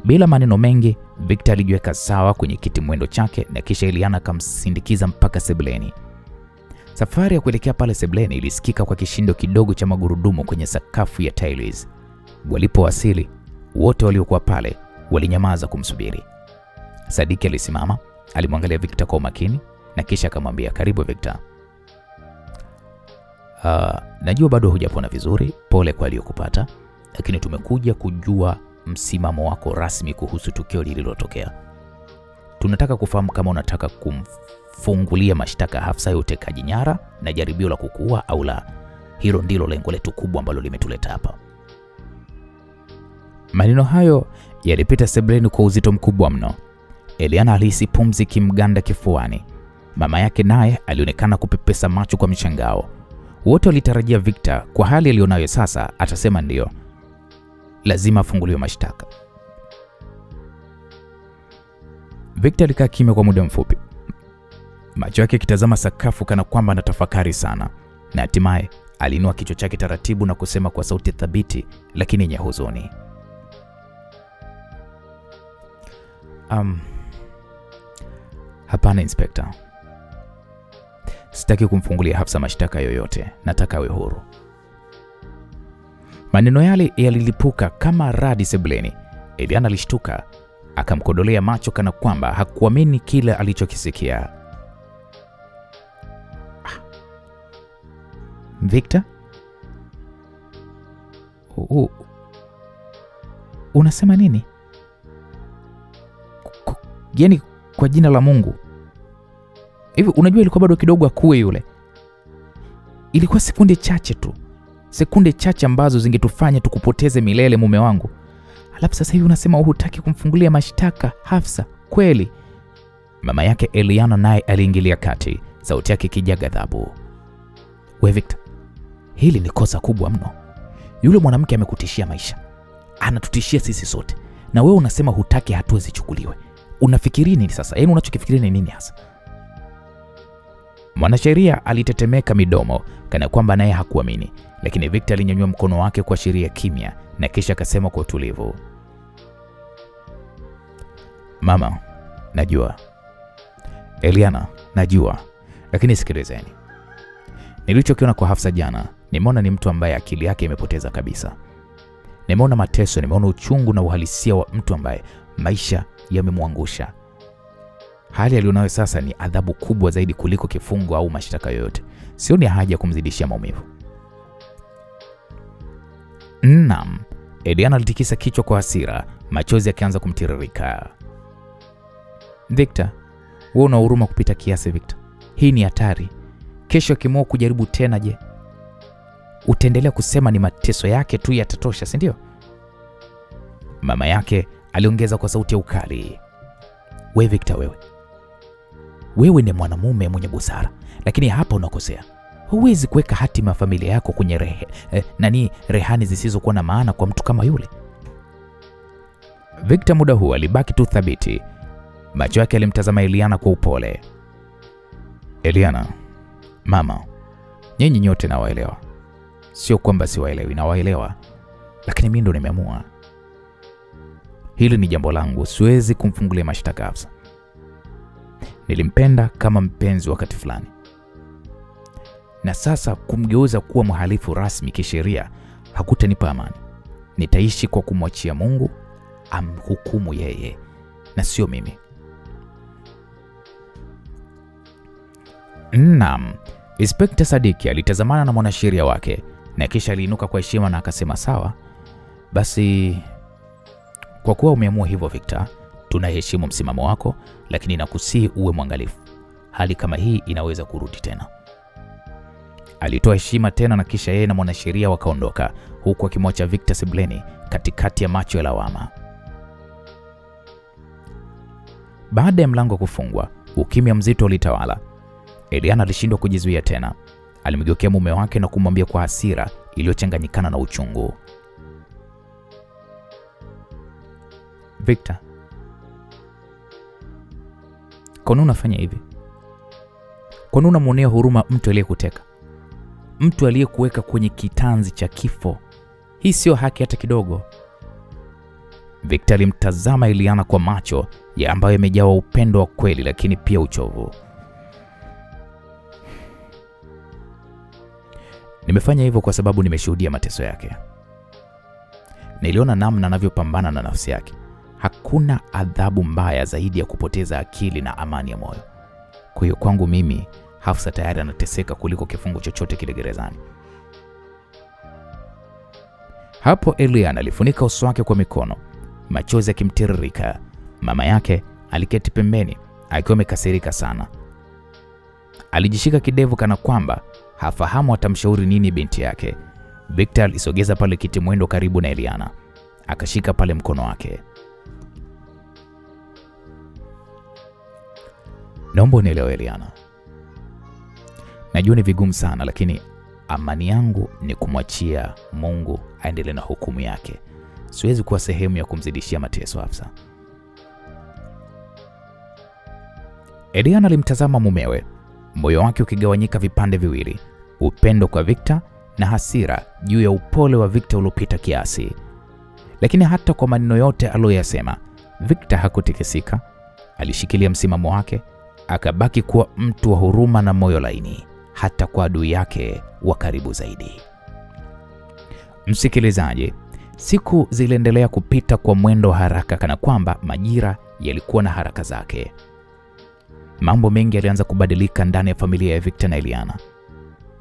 Bila maneno mengi, Victor alijiweka sawa kwenye kiti mwendo chake na kisha Eliana akamsindikiza mpaka sebuleni. Safari ya kuelekea pale sebuleni ilisikika kwa kishindo kidogo cha magurudumu kwenye sakafu ya tiles. Walipowasili, wote waliokuwa pale walinyamaza kumsubiri. Sadiki alisimama, alimwangalia Victor kwa umakini na kisha akamwambia, karibu Victor. Najua bado hujapona vizuri, pole kwa aliyokupata, lakini tumekuja kujua msimamo wako rasmi kuhusu tukio lililotokea. Tunataka kufahamu kama unataka kumfungulia mashtaka Hafsa ya utekaji nyara na jaribio la kukuua au la. Hilo ndilo lengo letu kubwa ambalo limetuleta hapa. Maneno hayo yalipita sebuleni kwa uzito mkubwa mno. Eliana alihisi pumzi kimganda kifuani. Mama yake naye alionekana kupepesa macho kwa mshangao. Wote walitarajia Victor kwa hali alionayo sasa atasema ndio, lazima afunguliwe mashtaka. Victor alikaa kimya kwa muda mfupi, macho yake kitazama sakafu kana kwamba anatafakari sana, na hatimaye aliinua kichwa chake taratibu na kusema kwa sauti thabiti lakini yenye huzuni, hapana Inspector, sitaki kumfungulia Hafsa mashtaka yoyote, nataka awe huru. Maneno yale yalilipuka kama radi sebuleni. Eliana alishtuka, akamkodolea macho kana kwamba hakuamini kile alichokisikia. Victor? Unasema nini? Yaani kwa jina la Mungu. Hivi unajua ilikuwa bado kidogo akue yule. Ilikuwa sekunde chache tu. Sekunde chache ambazo zingetufanya tukupoteze milele mume wangu. Alafu sasa hivi unasema hutaki kumfungulia mashtaka Hafsa, kweli? Mama yake Eliana naye aliingilia kati, sauti yake ikijaa ghadhabu. We Victor, hili ni kosa kubwa mno. Yule mwanamke amekutishia maisha. Anatutishia sisi sote. Na wewe unasema hutaki hatua zichukuliwe. Unafikiri nini sasa? Yaani unachokifikiria ni nini hasa? Mwanasheria alitetemeka midomo kana kwamba naye hakuamini, lakini Victor alinyanyua mkono wake kuashiria kimya na kisha akasema kwa utulivu, "Mama, najua. Eliana, najua. Lakini sikilizeni. Nilichokiona kwa Hafsa jana, nimeona ni mtu ambaye akili yake imepoteza kabisa. Nimeona mateso, nimeona uchungu na uhalisia wa mtu ambaye maisha yamemwangusha. Hali alionayo sasa ni adhabu kubwa zaidi kuliko kifungo au mashtaka yoyote. Sioni haja kumzidishia maumivu." Naam, Eliana alitikisa kichwa kwa hasira, machozi yakianza kumtiririka. "Victor, wewe una huruma kupita kiasi Victor. Hii ni hatari. Kesho akimua kujaribu tena je? Utaendelea kusema ni mateso yake tu yatatosha, si ndio?" Mama yake aliongeza kwa sauti ya ukali. "Wewe Victor, wewe ni mwanamume mwenye busara, lakini hapa unakosea. Huwezi kuweka hatima ya familia yako kwenye rehani zisizokuwa na maana kwa mtu kama yule." Victor muda huu alibaki tu thabiti. Macho yake alimtazama Eliana kwa upole. "Eliana, mama, nyinyi nyote nawaelewa. Sio kwamba siwaelewi, nawaelewa. Lakini mimi ndo nimeamua. Hili ni jambo langu, siwezi kumfungulia mashtaka Hafsa. Nilimpenda kama mpenzi wakati fulani. Na sasa kumgeuza kuwa mhalifu rasmi kisheria hakutanipa amani. Nitaishi kwa kumwachia Mungu amhukumu yeye na sio mimi." Naam, Inspekta Sadiki alitazamana na mwanasheria wake na kisha aliinuka kwa heshima na akasema, "Sawa. Basi kwa kuwa umeamua hivyo Victor, tunaheshimu msimamo wako, lakini nakusihi uwe mwangalifu. Hali kama hii inaweza kurudi tena." Alitoa heshima tena na kisha yeye na mwanasheria wakaondoka, huku akimwacha Victor sebleni katikati ya macho ya lawama. Baada ya mlango kufungwa, ukimya mzito ulitawala. Eliana alishindwa kujizuia tena. Alimgeukia mume wake na kumwambia kwa hasira iliyochanganyikana na uchungu, "Victor, kwa nini unafanya hivi? Kwa nini unamwonea huruma mtu aliyekuteka? Mtu aliyekuweka kwenye kitanzi cha kifo. Hii sio haki hata kidogo." Victor alimtazama Eliana kwa macho ambayo yamejawa upendo wa kweli lakini pia uchovu. "Nimefanya hivyo kwa sababu nimeshuhudia mateso yake. Niliona namna anavyopambana na nafsi yake. Hakuna adhabu mbaya zaidi ya kupoteza akili na amani ya moyo. Kwa hiyo kwangu mimi, Hafsa tayari anateseka kuliko kifungo chochote kile gerezani." Hapo Eliana alifunika uso wake kwa mikono, machozi yakimtiririka. Mama yake aliketi pembeni akiwa amekasirika sana. Alijishika kidevu kana kwamba hafahamu atamshauri nini binti yake. Victor alisogeza pale kiti mwendo karibu na Eliana, akashika pale mkono wake. "Naomba unielewe Eliana. Najua ni vigumu sana, lakini amani yangu ni kumwachia Mungu aendelee na hukumu yake. Siwezi kuwa sehemu ya kumzidishia mateso Hafsa." Eliana alimtazama mumewe, moyo wake ukigawanyika vipande viwili, upendo kwa Victor na hasira juu ya upole wa Victor uliopita kiasi. Lakini hata kwa maneno yote aliyoyasema, Victor hakutikisika. Alishikilia msimamo wake, akabaki kuwa mtu wa huruma na moyo laini hata kwa adui yake wa karibu zaidi. Msikilizaji, siku ziliendelea kupita kwa mwendo haraka kana kwamba majira yalikuwa na haraka zake. Mambo mengi yalianza kubadilika ndani ya familia ya Victor na Eliana.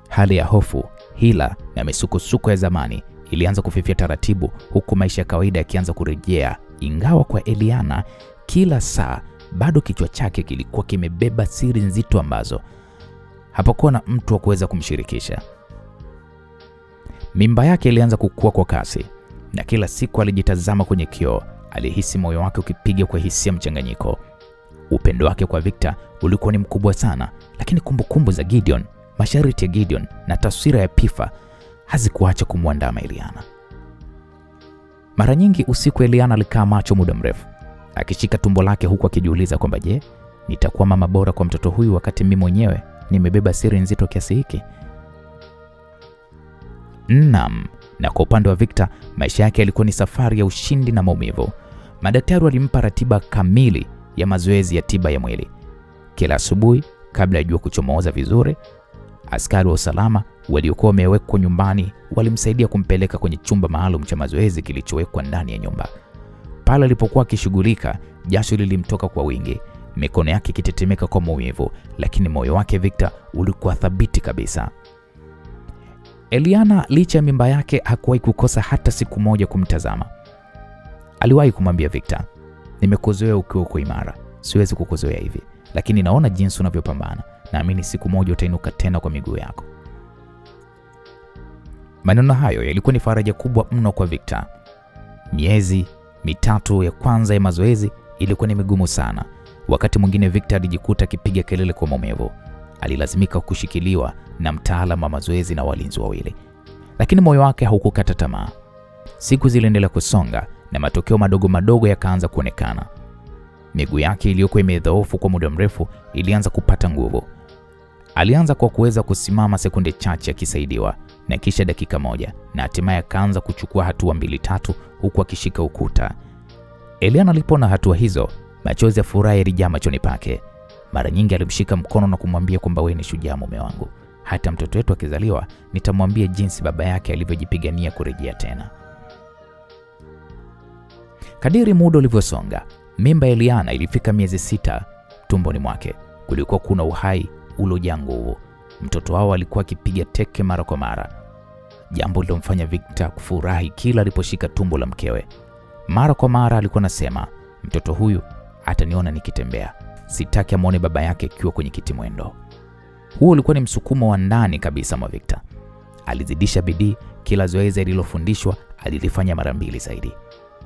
Hali ya hofu, hila na misukosuko ya zamani ilianza kufifia taratibu, huku maisha ya kawaida yakianza kurejea, ingawa kwa Eliana kila saa bado kichwa chake kilikuwa kimebeba siri nzito ambazo hapakuwa na mtu wa kuweza kumshirikisha. Mimba yake ilianza kukua kwa kasi, na kila siku alijitazama kwenye kioo, alihisi moyo wake ukipiga kwa hisia mchanganyiko. Upendo wake kwa Victor ulikuwa ni mkubwa sana, lakini kumbukumbu za Gideon, masharti ya Gideon na taswira ya Pifa hazikuacha kumwandama Eliana. Mara nyingi usiku Eliana alikaa macho muda mrefu, akishika tumbo lake huku akijiuliza kwamba je, nitakuwa mama bora kwa mtoto huyu wakati mimi mwenyewe nimebeba siri nzito kiasi hiki? Naam. Na kwa upande wa Victor, maisha yake yalikuwa ni safari ya ushindi na maumivu. Madaktari walimpa ratiba kamili ya mazoezi ya tiba ya mwili. Kila asubuhi kabla ya jua kuchomoza vizuri, askari wa usalama waliokuwa wamewekwa nyumbani walimsaidia kumpeleka kwenye chumba maalum cha mazoezi kilichowekwa ndani ya nyumba. Pale alipokuwa akishughulika, jasho lilimtoka kwa wingi, mikono yake ikitetemeka kwa maumivu, lakini moyo wake Victor ulikuwa thabiti kabisa. Eliana, licha ya mimba yake, hakuwahi kukosa hata siku moja kumtazama. Aliwahi kumwambia Victor, nimekuzoea ukiwa uko imara, siwezi kukuzoea hivi, lakini naona jinsi unavyopambana, naamini siku moja utainuka tena kwa miguu yako. Maneno hayo yalikuwa ni faraja kubwa mno kwa Victor. Miezi mitatu ya kwanza ya mazoezi ilikuwa ni migumu sana. Wakati mwingine Victor alijikuta akipiga kelele kwa maumivu. Alilazimika kushikiliwa na mtaalamu wa mazoezi na walinzi wawili. Lakini moyo wake haukukata tamaa. Siku ziliendelea kusonga na matokeo madogo madogo yakaanza kuonekana. Miguu yake iliyokuwa imedhoofu kwa muda mrefu ilianza kupata nguvu. Alianza kwa kuweza kusimama sekunde chache akisaidiwa, na kisha dakika moja, na hatimaye akaanza kuchukua hatua 2-3 huku akishika ukuta. Eliana alipona hatua hizo, machozi ya furaha yalijaa machoni pake. Mara nyingi alimshika mkono na kumwambia kwamba wewe ni shujaa mume wangu. Hata mtoto wetu akizaliwa nitamwambia jinsi baba yake alivyojipigania kurejea tena. Kadiri muda ulivyosonga, mimba ya Eliana ilifika miezi 6 tumboni mwake. Kulikuwa kuna uhai uliojaa nguvu. Mtoto wao alikuwa akipiga teke mara kwa mara, jambo lilomfanya Victor kufurahi kila aliposhika tumbo la mkewe. Mara kwa mara alikuwa anasema, mtoto huyu ataniona nikitembea, sitaki amuone baba yake akiwa kwenye kiti mwendo. Huo ulikuwa ni msukumo wa ndani kabisa mwa Victor. Alizidisha bidii, kila zoezi alilofundishwa alilifanya mara 2 zaidi.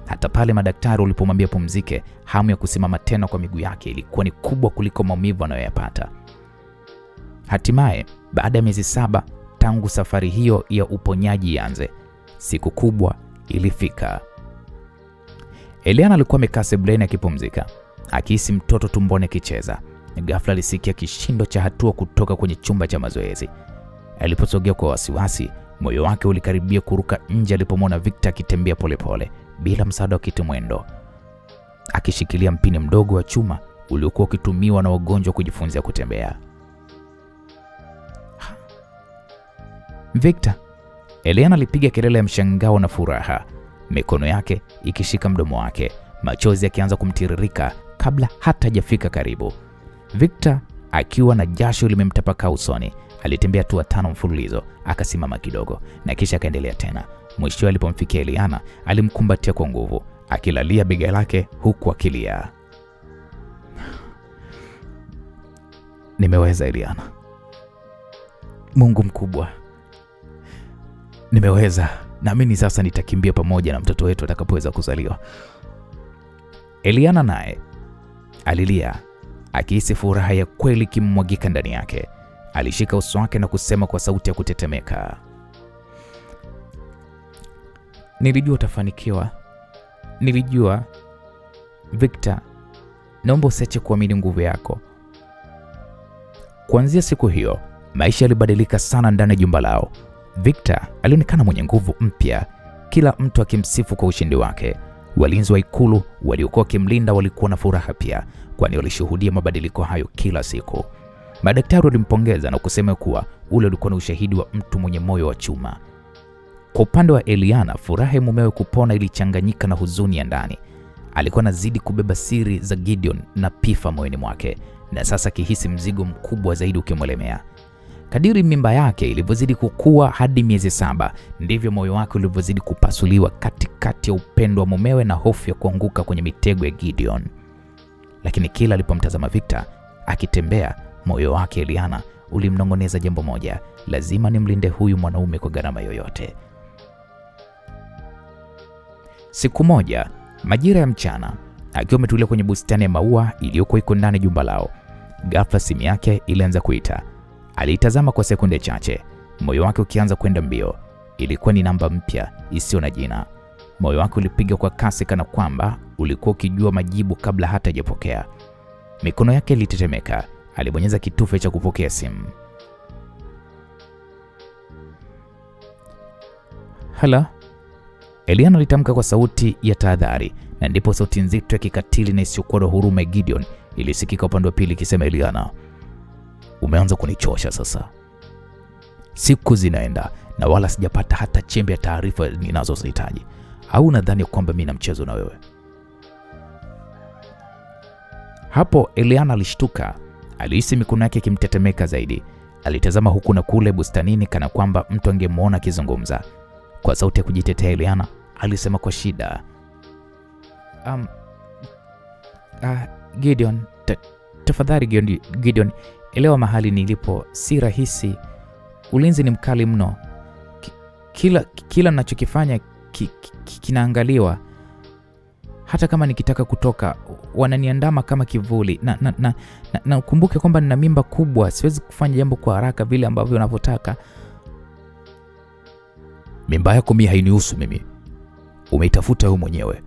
Hata pale madaktari walipomwambia pumzike, hamu ya kusimama tena kwa miguu yake ilikuwa ni kubwa kuliko maumivu anayoyapata. Hatimaye, baada ya miezi 7 tangu safari hiyo ya uponyaji ianze, siku kubwa ilifika. Eliana alikuwa amekaa sebuleni akipumzika, akihisi mtoto tumboni akicheza. Ghafla alisikia kishindo cha hatua kutoka kwenye chumba cha mazoezi. Aliposogea kwa wasiwasi, moyo wake ulikaribia kuruka nje alipomwona Victor akitembea polepole bila msaada wa kiti mwendo, akishikilia mpini mdogo wa chuma uliokuwa ukitumiwa na wagonjwa kujifunzia kutembea. Victor! Eliana alipiga kelele ya mshangao na furaha, mikono yake ikishika mdomo wake, machozi yakianza kumtiririka kabla hata hajafika karibu. Victor akiwa na jasho limemtapakaa usoni, alitembea hatua 5 mfululizo, akasimama kidogo na kisha akaendelea tena. Mwisho alipomfikia Eliana, alimkumbatia kwa nguvu, akilalia bega lake huku akilia. Nimeweza Eliana. Mungu mkubwa. Nimeweza. Naamini sasa nitakimbia pamoja na mtoto wetu atakapoweza kuzaliwa. Eliana naye alilia, akihisi furaha ya kweli kimwagika ndani yake. Alishika uso wake na kusema kwa sauti ya kutetemeka, nilijua utafanikiwa. Nilijua. Victor, naomba usiache kuamini nguvu yako. Kuanzia siku hiyo, maisha yalibadilika sana ndani ya jumba lao. Victor alionekana mwenye nguvu mpya, kila mtu akimsifu kwa ushindi wake. Walinzi wa ikulu waliokuwa wakimlinda walikuwa na furaha pia, kwani walishuhudia mabadiliko hayo kila siku. Madaktari walimpongeza na kusema kuwa ule ulikuwa ni ushahidi wa mtu mwenye moyo wa chuma. Kwa upande wa Eliana, furaha ya mumewe kupona ilichanganyika na huzuni ya ndani. Alikuwa anazidi kubeba siri za Gideon na Pifa moyoni mwake, na sasa kihisi mzigo mkubwa zaidi ukimwelemea. Kadiri mimba yake ilivyozidi kukua hadi miezi 7, ndivyo moyo wake ulivyozidi kupasuliwa katikati ya upendo wa mumewe na hofu ya kuanguka kwenye mitego ya Gideon. Lakini kila alipomtazama Victor akitembea, moyo wake Eliana ulimnongoneza jambo moja: lazima nimlinde huyu mwanaume kwa gharama yoyote. Siku moja, majira ya mchana, akiwa ametulia kwenye bustani ya maua iliyokuwa iko ndani jumba lao, ghafla simu yake ilianza kuita. Alitazama kwa sekunde chache, moyo wake ukianza kwenda mbio. Ilikuwa ni namba mpya isiyo na jina. Moyo wake ulipiga kwa kasi kana kwamba ulikuwa ukijua majibu kabla hata hajapokea. Mikono yake ilitetemeka, alibonyeza kitufe cha kupokea simu. Hala, Eliana alitamka kwa sauti ya tahadhari, na ndipo sauti nzito ya kikatili na isiyokuwa na huruma Gideon ilisikika upande wa pili ikisema, Eliana, umeanza kunichosha sasa. Siku zinaenda na wala sijapata hata chembe ya taarifa ninazozihitaji. Au nadhani kwamba mimi na mchezo na wewe? Hapo Eliana alishtuka, alihisi mikono yake ikimtetemeka zaidi. Alitazama huku na kule bustanini kana kwamba mtu angemwona akizungumza. Kwa sauti ya kujitetea Eliana alisema kwa shida, Gideon, tafadhali Gideon, elewa mahali nilipo si rahisi. Ulinzi ni mkali mno. Kila ninachokifanya kinaangaliwa. Hata kama nikitaka kutoka, wananiandama kama kivuli. Na ukumbuke kwamba nina mimba kubwa, siwezi kufanya jambo kwa haraka vile ambavyo unavyotaka. Mimba yako mimi hainihusu mimi. Umeitafuta wewe mwenyewe.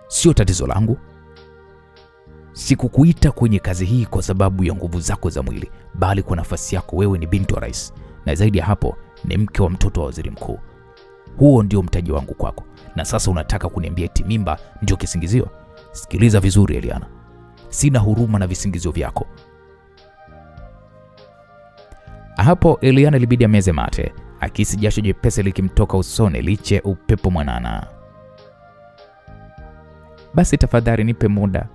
Sio tatizo langu. Sikukuita kwenye kazi hii kwa sababu ya nguvu zako za mwili, bali kwa nafasi yako. Wewe ni binti wa rais, na zaidi ya hapo ni mke wa mtoto wa waziri mkuu. Huo ndio mtaji wangu kwako. Na sasa unataka kuniambia eti mimba ndio kisingizio? Sikiliza vizuri Eliana. Sina huruma na visingizio vyako. Hapo Eliana ilibidi ameze mate, akisi jasho jepesi likimtoka usoni liche upepo mwanana. Basi tafadhali nipe muda.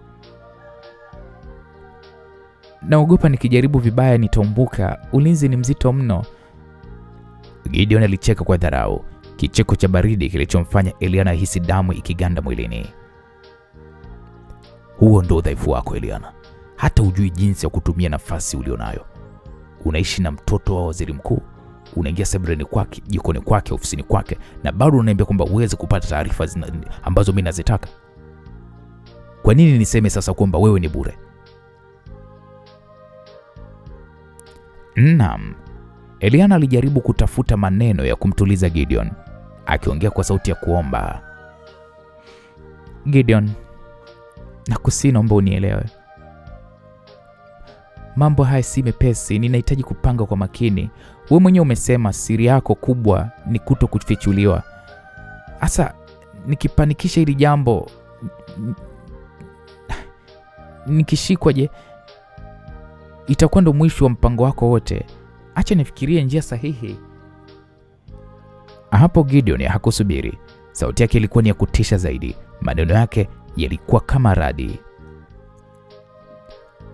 Naogopa nikijaribu vibaya nitaumbuka. Ulinzi ni mzito mno. Gideon alicheka kwa dharau, kicheko cha baridi kilichomfanya Eliana hisi damu ikiganda mwilini. Huo ndio udhaifu wako Eliana. Hata hujui jinsi ya kutumia nafasi ulionayo. Unaishi na mtoto wa waziri mkuu, unaingia sebuleni kwake, jikoni kwake, ofisini kwake, na bado unaniambia kwamba uweze kupata taarifa ambazo mimi nazitaka. Kwa nini niseme sasa kwamba wewe ni bure? Naam. Eliana alijaribu kutafuta maneno ya kumtuliza Gideon, akiongea kwa sauti ya kuomba. Gideon, nakusihi naomba unielewe. Mambo haya si mepesi, ninahitaji kupanga kwa makini. Wewe mwenyewe umesema siri yako kubwa ni kutokufichuliwa. Sasa nikipanikisha hili jambo, nikishikwa je? Itakuwa ndo mwisho wa mpango wako wote. Acha nifikirie njia sahihi. Hapo Gideon hakusubiri. Sauti yake ilikuwa ni ya kutisha zaidi. Maneno yake yalikuwa kama radi.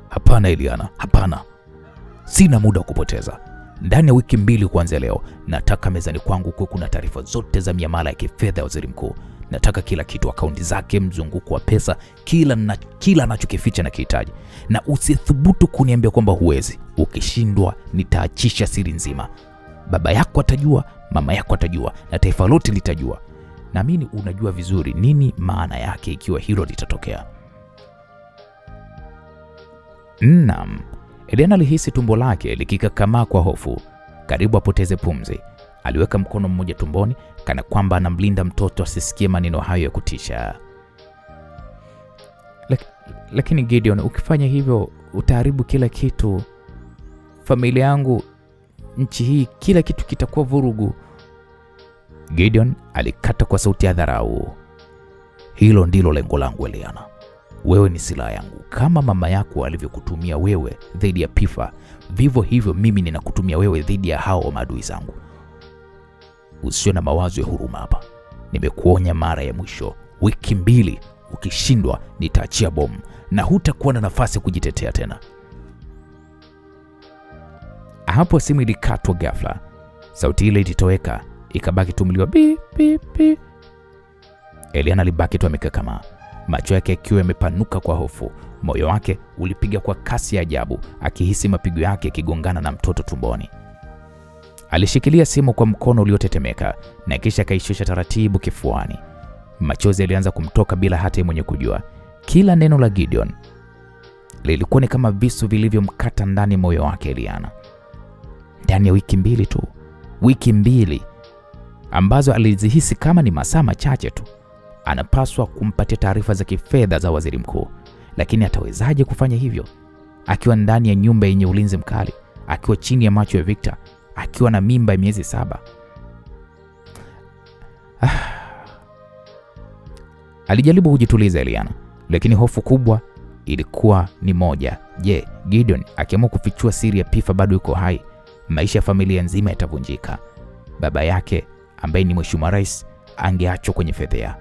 Hapana Eliana, hapana. Sina muda wa kupoteza. Ndani ya wiki 2 kuanzia leo, nataka mezani kwangu kuwe kuna taarifa zote za miamala ya kifedha ya waziri mkuu. Nataka kila kitu, akaunti zake, mzunguko wa pesa, kila anachokificha na kihitaji. Na usithubutu kuniambia kwamba huwezi. Ukishindwa nitaachisha siri nzima. Baba yako atajua, mama yako atajua, na taifa lote litajua. Naamini unajua vizuri nini maana yake ikiwa hilo litatokea. Naam. Eliana alihisi tumbo lake likikakamaa kwa hofu, karibu apoteze pumzi. Aliweka mkono mmoja tumboni kana kwamba anamlinda mtoto asisikie maneno hayo ya kutisha. Lakini Gideon, ukifanya hivyo utaharibu kila kitu. Familia yangu, nchi hii, kila kitu kitakuwa vurugu. Gideon alikata kwa sauti ya dharau. Hilo ndilo lengo langu Eliana. Wewe ni silaha yangu. Kama mama yako alivyokutumia wewe dhidi ya Pifa, vivyo hivyo mimi ninakutumia wewe dhidi ya hao maadui zangu. Usio na mawazo ya huruma hapa. Nimekuonya mara ya mwisho. Wiki 2, ukishindwa nitaachia bomu na hutakuwa na nafasi kujitetea tena. Hapo simu ilikatwa ghafla. Sauti ile ilitoweka, ikabaki tumliwa bi bi bi. Eliana alibaki tu amekakamaa, macho yake yakiwa yamepanuka kwa hofu. Moyo wake ulipiga kwa kasi ya ajabu, akihisi mapigo yake yakigongana na mtoto tumboni. Alishikilia simu kwa mkono uliotetemeka na kisha kaishusha taratibu kifuani. Machozi yalianza kumtoka bila hata yeye mwenye kujua. Kila neno la Gideon lilikuwa ni kama visu vilivyomkata ndani moyo wake Eliana. Ndani ya wiki 2 tu, wiki 2 ambazo alizihisi kama ni masaa machache tu, anapaswa kumpatia taarifa za kifedha za waziri mkuu. Lakini atawezaje kufanya hivyo? akiwa ndani ya nyumba yenye ulinzi mkali, akiwa chini ya macho ya Victor, akiwa na mimba ya miezi 7. Alijaribu kujituliza Eliana, lakini hofu kubwa ilikuwa ni moja. Je, Gideon akiamua kufichua siri ya Pifa bado yuko hai, maisha ya familia nzima yatavunjika. Baba yake ambaye ni mheshimiwa rais angeachwa kwenye fedhea.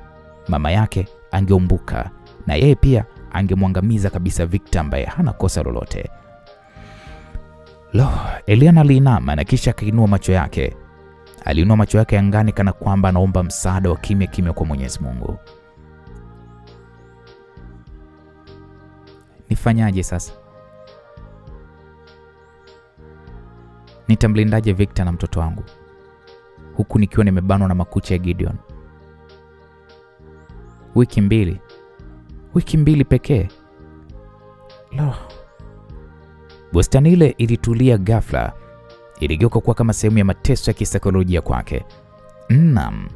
Mama yake angeumbuka na yeye pia angemwangamiza kabisa Victor ambaye hana kosa lolote. Eliana aliinama na kisha akainua macho yake. Aliinua macho yake angani kana kwamba anaomba msaada wa kimya kimya kwa Mwenyezi Mungu. Nifanyaje sasa? Nitamlindaje Victor na mtoto wangu huku nikiwa nimebanwa na makucha ya Gideon? Wiki mbili pekee. Bustani ile ilitulia ghafla. Iligeuka kuwa kama sehemu ya mateso ya kisaikolojia kwake. Naam.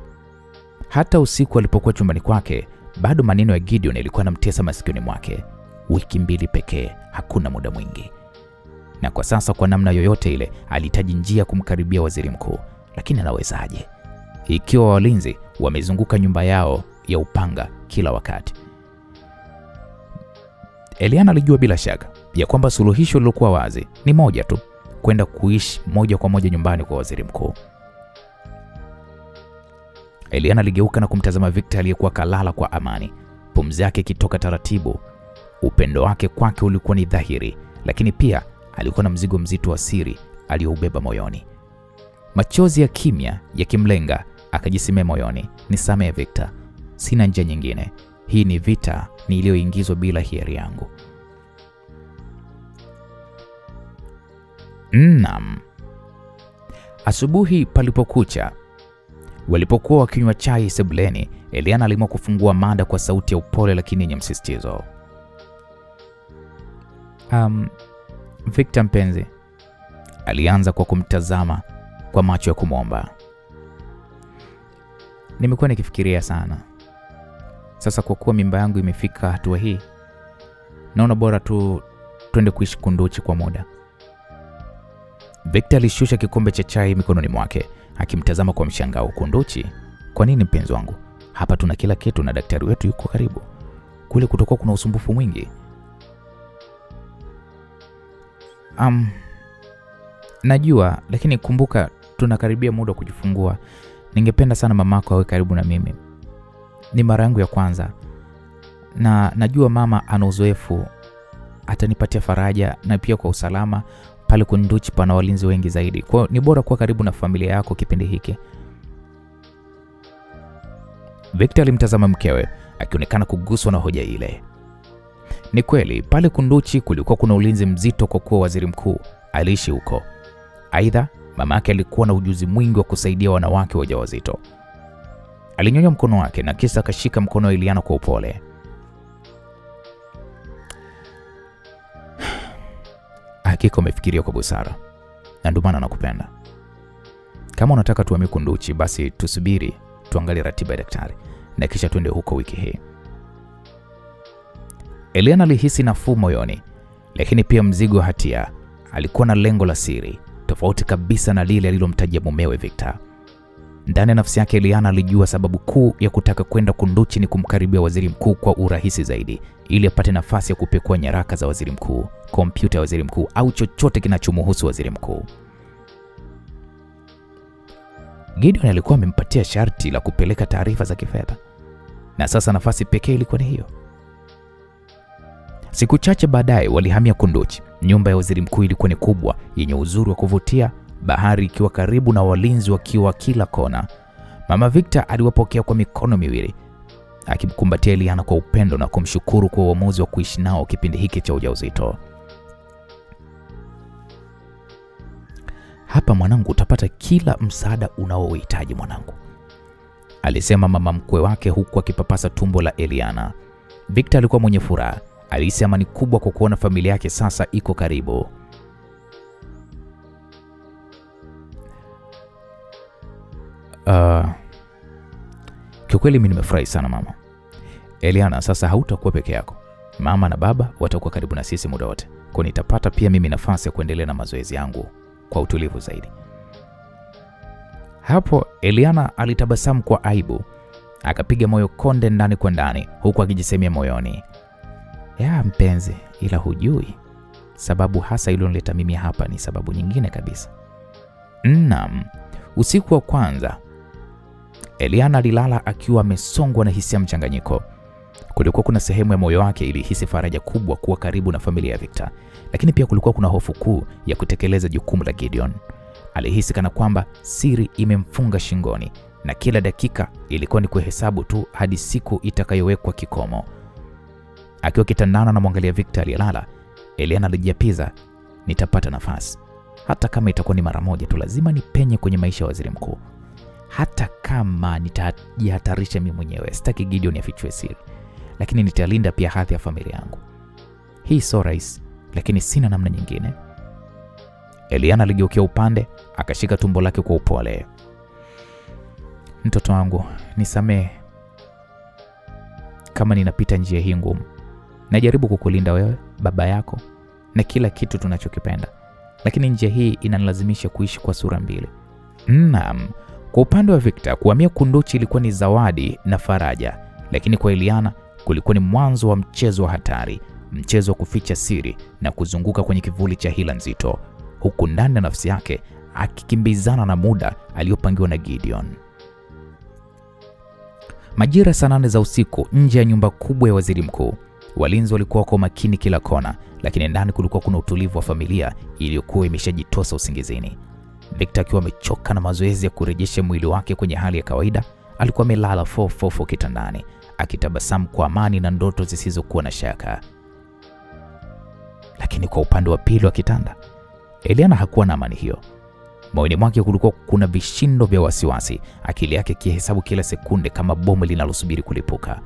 Hata usiku alipokuwa chumbani kwake, bado maneno ya Gideon yalikuwa yanamtesa masikioni mwake. Wiki 2 pekee, hakuna muda mwingi. Na kwa sasa kwa namna yoyote ile alihitaji njia kumkaribia waziri mkuu. Lakini anawezaje ikiwa walinzi wamezunguka nyumba yao ya upanga kila wakati? Eliana alijua bila shaka ya kwamba suluhisho lilikuwa wazi, ni moja tu, kwenda kuishi moja kwa moja nyumbani kwa waziri mkuu. Eliana aligeuka na kumtazama Victor aliyekuwa kalala kwa amani, pumzi yake ikitoka taratibu. Upendo wake kwake ulikuwa ni dhahiri, lakini pia alikuwa na mzigo mzito wa siri aliyoubeba moyoni. Machozi ya kimya yakimlenga, akajisemea moyoni, nisamehe Victor, sina njia nyingine. Hii ni vita niliyoingizwa bila hiari yangu. Naam. Asubuhi palipokucha, walipokuwa wakinywa chai sebuleni, Eliana aliamua kufungua mada kwa sauti ya upole lakini yenye msisitizo. Victor mpenzi, alianza kwa kumtazama kwa macho ya kumwomba. Nimekuwa nikifikiria sana. Sasa kwa kuwa mimba yangu imefika hatua hii, naona bora tu twende kuishi Kunduchi kwa muda. Victor alishusha kikombe cha chai mikononi mwake, akimtazama kwa mshangao. Kunduchi? Kwa nini mpenzi wangu? Hapa tuna kila kitu na daktari wetu yuko karibu. Kule kutokuwa kuna usumbufu mwingi. Najua, lakini kumbuka tunakaribia muda wa kujifungua. Ningependa sana mamako awe karibu na mimi. Ni mara yangu ya kwanza. Na najua mama ana uzoefu, atanipatia faraja na pia kwa usalama. Pale Kunduchi pana walinzi wengi zaidi. Kwa ni bora kuwa karibu na familia yako kipindi hiki. Victor alimtazama mkewe, akionekana kuguswa na hoja ile. Ni kweli, pale Kunduchi kulikuwa kuna ulinzi mzito kwa kuwa waziri mkuu aliishi huko. Aidha, mamake alikuwa na ujuzi mwingi wa kusaidia wanawake wajawazito. Alinyonya mkono wake na kisha akashika mkono wa Eliana kwa upole. Hakika umefikiria kwa busara, na ndio maana nakupenda. Kama unataka tuhamie Kunduchi, basi tusubiri tuangalie ratiba ya daktari na kisha twende huko wiki hii. Eliana alihisi nafuu moyoni, lakini pia mzigo wa hatia. Alikuwa na lengo la siri, tofauti kabisa na lile alilomtajia mumewe Victor. Ndani ya nafsi yake Eliana alijua sababu kuu ya kutaka kwenda Kunduchi ni kumkaribia waziri mkuu kwa urahisi zaidi, ili apate nafasi ya kupekua nyaraka za waziri mkuu, kompyuta ya waziri mkuu au chochote kinachomhusu waziri mkuu. Gideon alikuwa amempatia sharti la kupeleka taarifa za kifedha, na sasa nafasi pekee ilikuwa ni hiyo. Siku chache baadaye walihamia Kunduchi. Nyumba ya waziri mkuu ilikuwa ni kubwa, yenye uzuri wa kuvutia, bahari ikiwa karibu na walinzi wakiwa kila kona. Mama Victor aliwapokea kwa mikono miwili, akimkumbatia Eliana kwa upendo na kumshukuru kwa uamuzi wa kuishi nao kipindi hiki cha ujauzito. Hapa mwanangu, utapata kila msaada unaohitaji mwanangu, alisema mama mkwe wake huku akipapasa tumbo la Eliana. Victor alikuwa mwenye furaha. Alihisi amani kubwa kwa kuona familia yake sasa iko karibu. Kiukweli mimi nimefurahi sana mama. Eliana, sasa hautakuwa peke yako. Mama na baba watakuwa karibu na sisi muda wote. kwa nitapata pia mimi nafasi ya kuendelea na mazoezi yangu kwa utulivu zaidi. Hapo Eliana alitabasamu kwa aibu, akapiga moyo konde ndani kwa ndani, huku akijisemea moyoni, ya mpenzi, ila hujui sababu hasa iliyonileta mimi hapa ni sababu nyingine kabisa. Naam, usiku wa kwanza Eliana alilala akiwa amesongwa na hisia mchanganyiko. Kulikuwa kuna sehemu ya moyo wake ilihisi faraja kubwa kuwa karibu na familia ya Victor, lakini pia kulikuwa kuna hofu kuu ya kutekeleza jukumu la Gideon. Alihisi kana kwamba siri imemfunga shingoni na kila dakika ilikuwa ni kuhesabu tu hadi siku itakayowekwa kikomo. Akiwa kitandana na mwangalia Victor aliyelala, Eliana alijiapiza, nitapata nafasi. Hata kama itakuwa ni mara moja tu, lazima nipenye kwenye maisha ya waziri mkuu. Hata kama nitajihatarisha mimi mwenyewe, sitaki Gideon afichwe siri, lakini nitalinda pia hadhi ya familia yangu. Hii sio rahisi, lakini sina namna nyingine. Eliana aligeukia upande, akashika tumbo lake kwa upole. Mtoto wangu, nisamehe kama ninapita njia hii ngumu. Najaribu kukulinda wewe, baba yako, na kila kitu tunachokipenda, lakini njia hii inanilazimisha kuishi kwa sura mbili. Naam, kwa upande wa Victor, kuhamia Kunduchi ilikuwa ni zawadi na faraja, lakini kwa Eliana kulikuwa ni mwanzo wa mchezo wa hatari, mchezo wa kuficha siri na kuzunguka kwenye kivuli cha hila nzito, huku ndani ya nafsi yake akikimbizana na muda aliopangiwa na Gideon. Majira saa 8 za usiku, nje ya nyumba kubwa ya waziri mkuu, walinzi walikuwa kwa makini kila kona, lakini ndani kulikuwa kuna utulivu wa familia iliyokuwa imeshajitosa usingizini. Victor akiwa amechoka na mazoezi ya kurejesha mwili wake kwenye hali ya kawaida, alikuwa amelala fofofo kitandani, akitabasamu kwa amani na ndoto zisizokuwa na shaka. Lakini kwa upande wa pili wa kitanda, Eliana hakuwa na amani hiyo. Moyoni mwake kulikuwa kuna vishindo vya wasiwasi, akili yake kihesabu kila sekunde kama bomu linalosubiri kulipuka.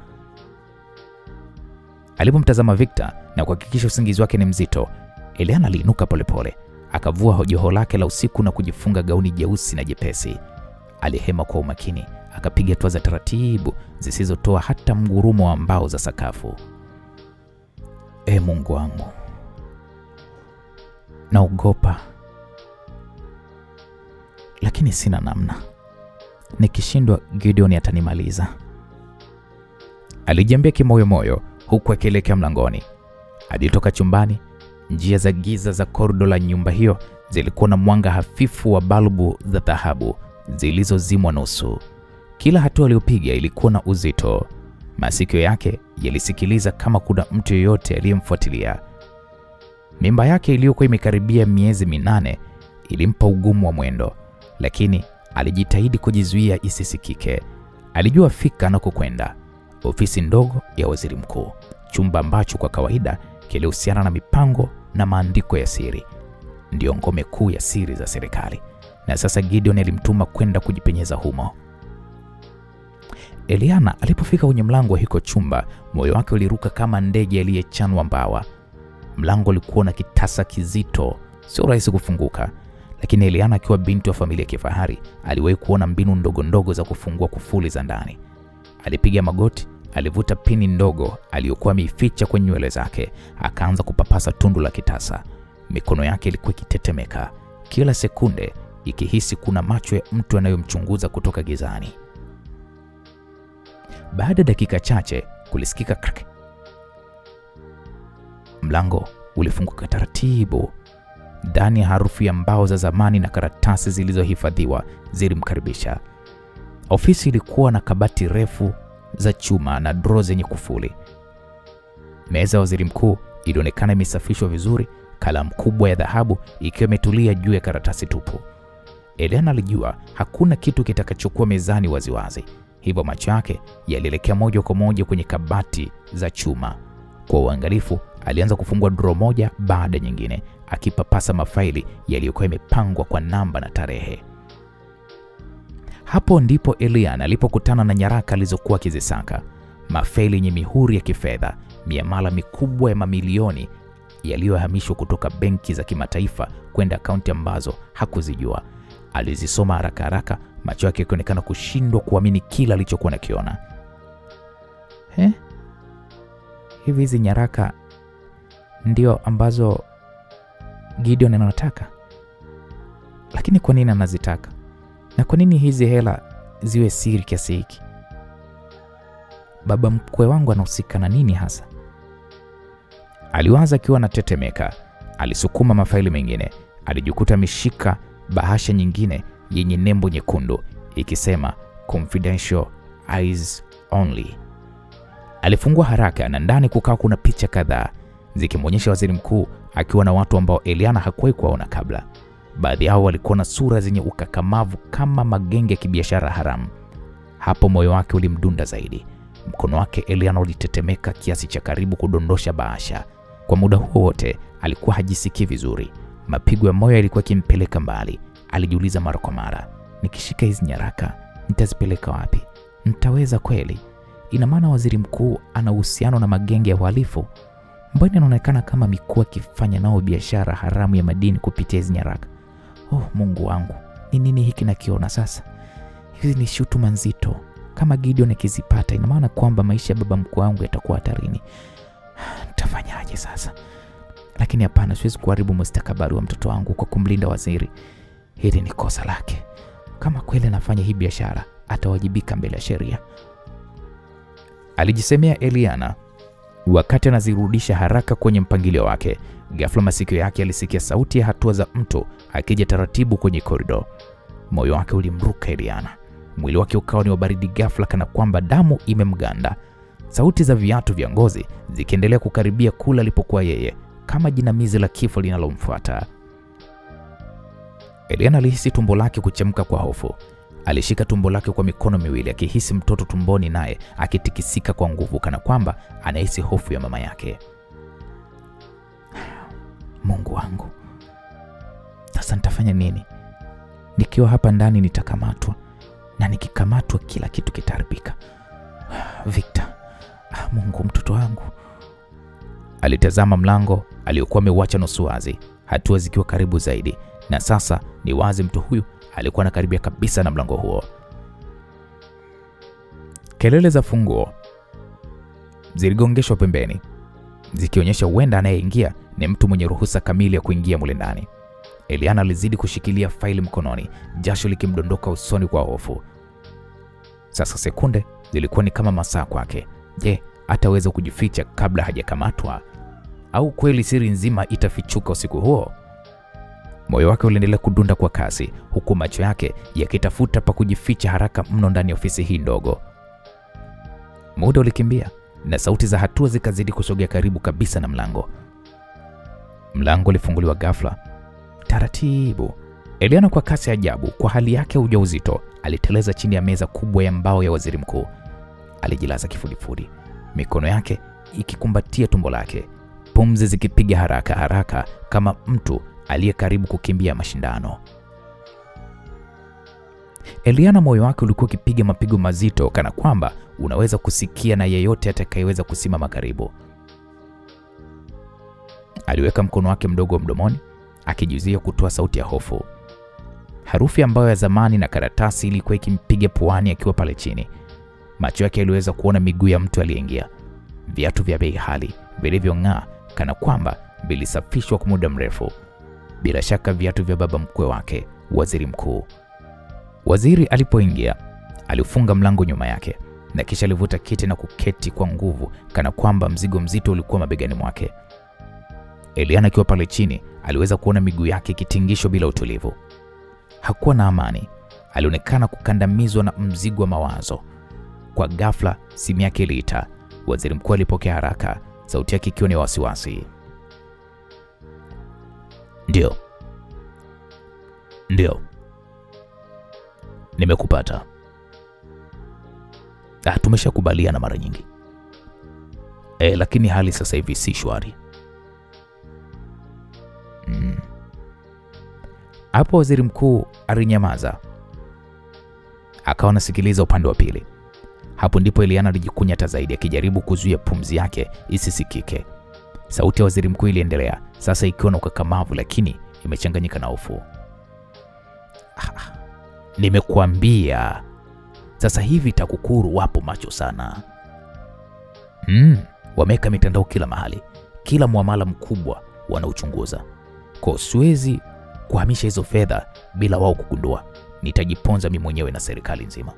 Alipomtazama Victor na kuhakikisha usingizi wake ni mzito, Eliana aliinuka polepole, akavua joho lake la usiku na kujifunga gauni jeusi na jepesi. Alihema kwa umakini, akapiga hatua za taratibu zisizotoa hata mgurumo wa mbao za sakafu. Mungu wangu, naogopa, lakini sina namna. Nikishindwa Gideon atanimaliza, alijiambia kimoyo moyo, huku akielekea mlangoni. Alitoka chumbani. Njia za giza za korido la nyumba hiyo zilikuwa na mwanga hafifu wa balbu za dhahabu zilizozimwa nusu. Kila hatua aliyopiga ilikuwa na uzito. Masikio yake yalisikiliza kama kuna mtu yeyote aliyemfuatilia. Mimba yake iliyokuwa imekaribia miezi 8 ilimpa ugumu wa mwendo, lakini alijitahidi kujizuia isisikike. Alijua fika anakokwenda, ofisi ndogo ya waziri mkuu, chumba ambacho kwa kawaida kilihusiana na mipango na maandiko ya siri, ndio ngome kuu ya siri za serikali, na sasa Gideon alimtuma kwenda kujipenyeza humo. Eliana alipofika kwenye mlango wa hiko chumba, moyo wake uliruka kama ndege aliyechanwa mbawa. Mlango ulikuwa na kitasa kizito, sio rahisi kufunguka, lakini Eliana akiwa binti wa familia ya kifahari aliwahi kuona mbinu ndogo ndogo za kufungua kufuli za ndani. Alipiga magoti, alivuta pini ndogo aliyokuwa ameificha kwenye nywele zake, akaanza kupapasa tundu la kitasa. Mikono yake ilikuwa ikitetemeka, kila sekunde ikihisi kuna macho ya mtu anayomchunguza kutoka gizani. Baada ya dakika chache kulisikika crack. Mlango ulifunguka taratibu. Ndani ya harufu ya mbao za zamani na karatasi zilizohifadhiwa zilimkaribisha. Ofisi ilikuwa na kabati refu za chuma na drawer zenye kufuli. Meza ya waziri mkuu ilionekana imesafishwa vizuri, kalamu kubwa ya dhahabu ikiwa imetulia juu ya karatasi tupu. Eliana alijua hakuna kitu kitakachokuwa mezani waziwazi, hivyo macho yake yalielekea moja kwa moja kwenye kabati za chuma. Kwa uangalifu alianza kufungua drawer moja baada nyingine, akipapasa mafaili yaliyokuwa yamepangwa kwa namba na tarehe. Hapo ndipo Eliana alipokutana na nyaraka alizokuwa akizisaka, mafaili yenye mihuri ya kifedha, miamala mikubwa ya mamilioni yaliyohamishwa kutoka benki za kimataifa kwenda akaunti ambazo hakuzijua. Alizisoma haraka haraka, macho yake yakionekana kushindwa kuamini kila alichokuwa nakiona. Hivi hizi nyaraka ndio ambazo Gideon anataka. Lakini kwa nini anazitaka? Na kwa nini hizi hela ziwe siri kiasi hiki? Baba mkwe wangu anahusika na nini hasa? Aliwaza akiwa anatetemeka. Alisukuma mafaili mengine. Alijikuta ameshika bahasha nyingine yenye nembo nyekundu ikisema confidential eyes only. Alifungua haraka na ndani kukaa kuna picha kadhaa zikimwonyesha waziri mkuu akiwa na watu ambao Eliana hakuwahi kuwaona kabla. Baadhi yao walikuwa na sura zenye ukakamavu kama magenge ya kibiashara haramu. Hapo moyo wake ulimdunda zaidi. Mkono wake Eliana ulitetemeka kiasi cha karibu kudondosha bahasha. Kwa muda huo wote alikuwa hajisikii vizuri. Mapigo ya moyo yalikuwa kimpeleka mbali. Alijiuliza mara kwa mara, nikishika hizi nyaraka nitazipeleka wapi? Nitaweza kweli? Ina maana waziri mkuu ana uhusiano na magenge ya uhalifu? Mbona inaonekana kama amekuwa akifanya nao biashara haramu ya madini kupitia hizi nyaraka? Oh Mungu wangu, ni nini hiki nakiona sasa? Hizi ni shutuma nzito. Kama Gideon akizipata, ina maana kwamba maisha ya baba mkwe wangu yatakuwa hatarini. Nitafanyaje sasa? Lakini hapana, siwezi kuharibu mustakabali wa mtoto wangu kwa kumlinda waziri. Hili ni kosa lake. Kama kweli anafanya hii biashara, atawajibika mbele ya sheria, alijisemea Eliana wakati anazirudisha haraka kwenye mpangilio wake. Ghafla masikio yake alisikia sauti ya hatua za mtu akija taratibu kwenye korido. Moyo wake ulimruka Eliana. Mwili wake ukawa ni wa baridi ghafla kana kwamba damu imemganda. Sauti za viatu vya ngozi zikiendelea kukaribia kula alipokuwa yeye, kama jinamizi la kifo linalomfuata. Eliana alihisi tumbo lake kuchemka kwa hofu. Alishika tumbo lake kwa mikono miwili akihisi mtoto tumboni naye akitikisika kwa nguvu kana kwamba anahisi hofu ya mama yake. Mungu wangu, sasa nitafanya nini? Nikiwa hapa ndani nitakamatwa, na nikikamatwa kila kitu kitaharibika. Victor, Mungu, mtoto wangu. Alitazama mlango aliokuwa ameuacha nusu wazi, hatua zikiwa karibu zaidi, na sasa ni wazi mtu huyu alikuwa anakaribia kabisa na mlango huo. Kelele za funguo ziligongeshwa pembeni, zikionyesha huenda anayeingia ni mtu mwenye ruhusa kamili ya kuingia mule ndani. Eliana alizidi kushikilia faili mkononi, jasho likimdondoka usoni kwa hofu. Sasa sekunde zilikuwa ni kama masaa kwake. Je, ataweza kujificha kabla hajakamatwa? Au kweli siri nzima itafichuka usiku huo? Moyo wake uliendelea kudunda kwa kasi, huku macho yake yakitafuta pa kujificha haraka mno ndani ya ofisi hii ndogo. Muda ulikimbia na sauti za hatua zikazidi kusogea karibu kabisa na mlango. Mlango ulifunguliwa ghafla, taratibu. Eliana kwa kasi ajabu, kwa hali yake ya ujauzito, aliteleza chini ya meza kubwa ya mbao ya waziri mkuu. Alijilaza kifudifudi, mikono yake ikikumbatia tumbo lake, pumzi zikipiga haraka haraka kama mtu aliye karibu kukimbia mashindano. Eliana moyo wake ulikuwa ukipiga mapigo mazito kana kwamba unaweza kusikia na yeyote atakayeweza kusimama karibu. Aliweka mkono wake mdogo mdomoni akijizuia kutoa sauti ya hofu. Harufu ambayo ya zamani na karatasi ilikuwa ikimpiga puani akiwa pale chini. Macho yake yaliweza kuona miguu ya mtu aliyeingia, viatu vya bei ghali vilivyong'aa kana kwamba vilisafishwa kwa muda mrefu. Bila shaka viatu vya baba mkwe wake, waziri mkuu. Waziri alipoingia, alifunga mlango nyuma yake na kisha alivuta kiti na kuketi kwa nguvu kana kwamba mzigo mzito ulikuwa mabegani mwake. Eliana akiwa pale chini aliweza kuona miguu yake ikitingishwa bila utulivu. Hakuwa na amani, alionekana kukandamizwa na mzigo wa mawazo. Kwa ghafla simu yake iliita. Waziri mkuu alipokea haraka, sauti yake ikiwa ni wasiwasi. Ndio. Nimekupata. Tumeshakubaliana mara nyingi. Lakini hali sasa hivi si shwari. Hapo waziri mkuu alinyamaza, akawa anasikiliza upande wa pili. Hapo ndipo Eliana alijikunyata zaidi akijaribu kuzuia pumzi yake isisikike. Sauti ya waziri mkuu iliendelea, sasa ikiwa na ukakamavu lakini imechanganyika na hofu. Nimekuambia sasa hivi TAKUKURU wapo macho sana. Wameka mitandao kila mahali, kila muamala mkubwa wanauchunguza. Kwa siwezi kuhamisha hizo fedha bila wao kugundua. Nitajiponza mimi mwenyewe na serikali nzima.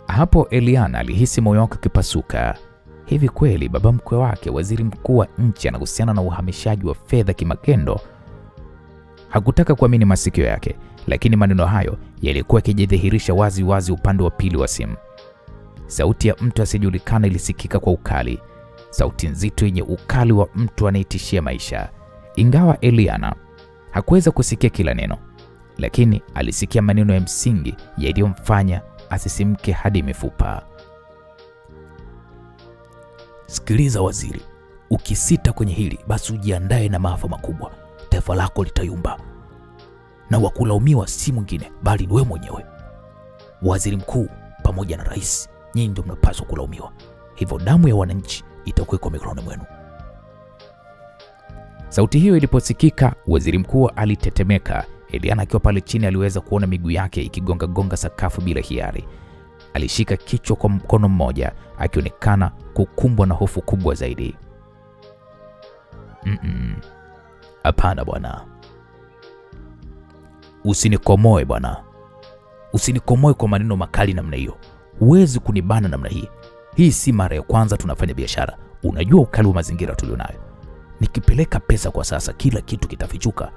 Hapo Eliana alihisi moyo wake ukipasuka. Hivi kweli baba mkwe wake, waziri mkuu wa nchi, anahusiana na uhamishaji wa fedha kimagendo? Hakutaka kuamini masikio yake, lakini maneno hayo yalikuwa yakijidhihirisha wazi wazi upande wa pili wa simu. Sauti ya mtu asiyejulikana ilisikika kwa ukali, sauti nzito yenye ukali wa mtu anayetishia maisha. Ingawa Eliana hakuweza kusikia kila neno, lakini alisikia maneno ya msingi yaliyomfanya asisimke hadi mifupa. Sikiliza waziri, ukisita kwenye hili basi ujiandae na maafa makubwa. Taifa lako litayumba, na wakulaumiwa si mwingine bali ni wewe mwenyewe. Waziri mkuu pamoja na rais, nyinyi ndio mnapaswa kulaumiwa. Hivyo damu ya wananchi itakuwa kwa mikononi mwenu. Sauti hiyo iliposikika, waziri mkuu alitetemeka. Eliana akiwa pale chini aliweza kuona miguu yake ikigonga gonga sakafu bila hiari. Alishika kichwa kwa mkono mmoja, akionekana kukumbwa na hofu kubwa zaidi. Hapana bwana. Usinikomoe bwana. Usinikomoe kwa maneno makali namna hiyo. Huwezi kunibana namna hii. Hii si mara ya kwanza tunafanya biashara. Unajua ukali wa mazingira tulionayo. Nikipeleka pesa kwa sasa, kila kitu kitafichuka.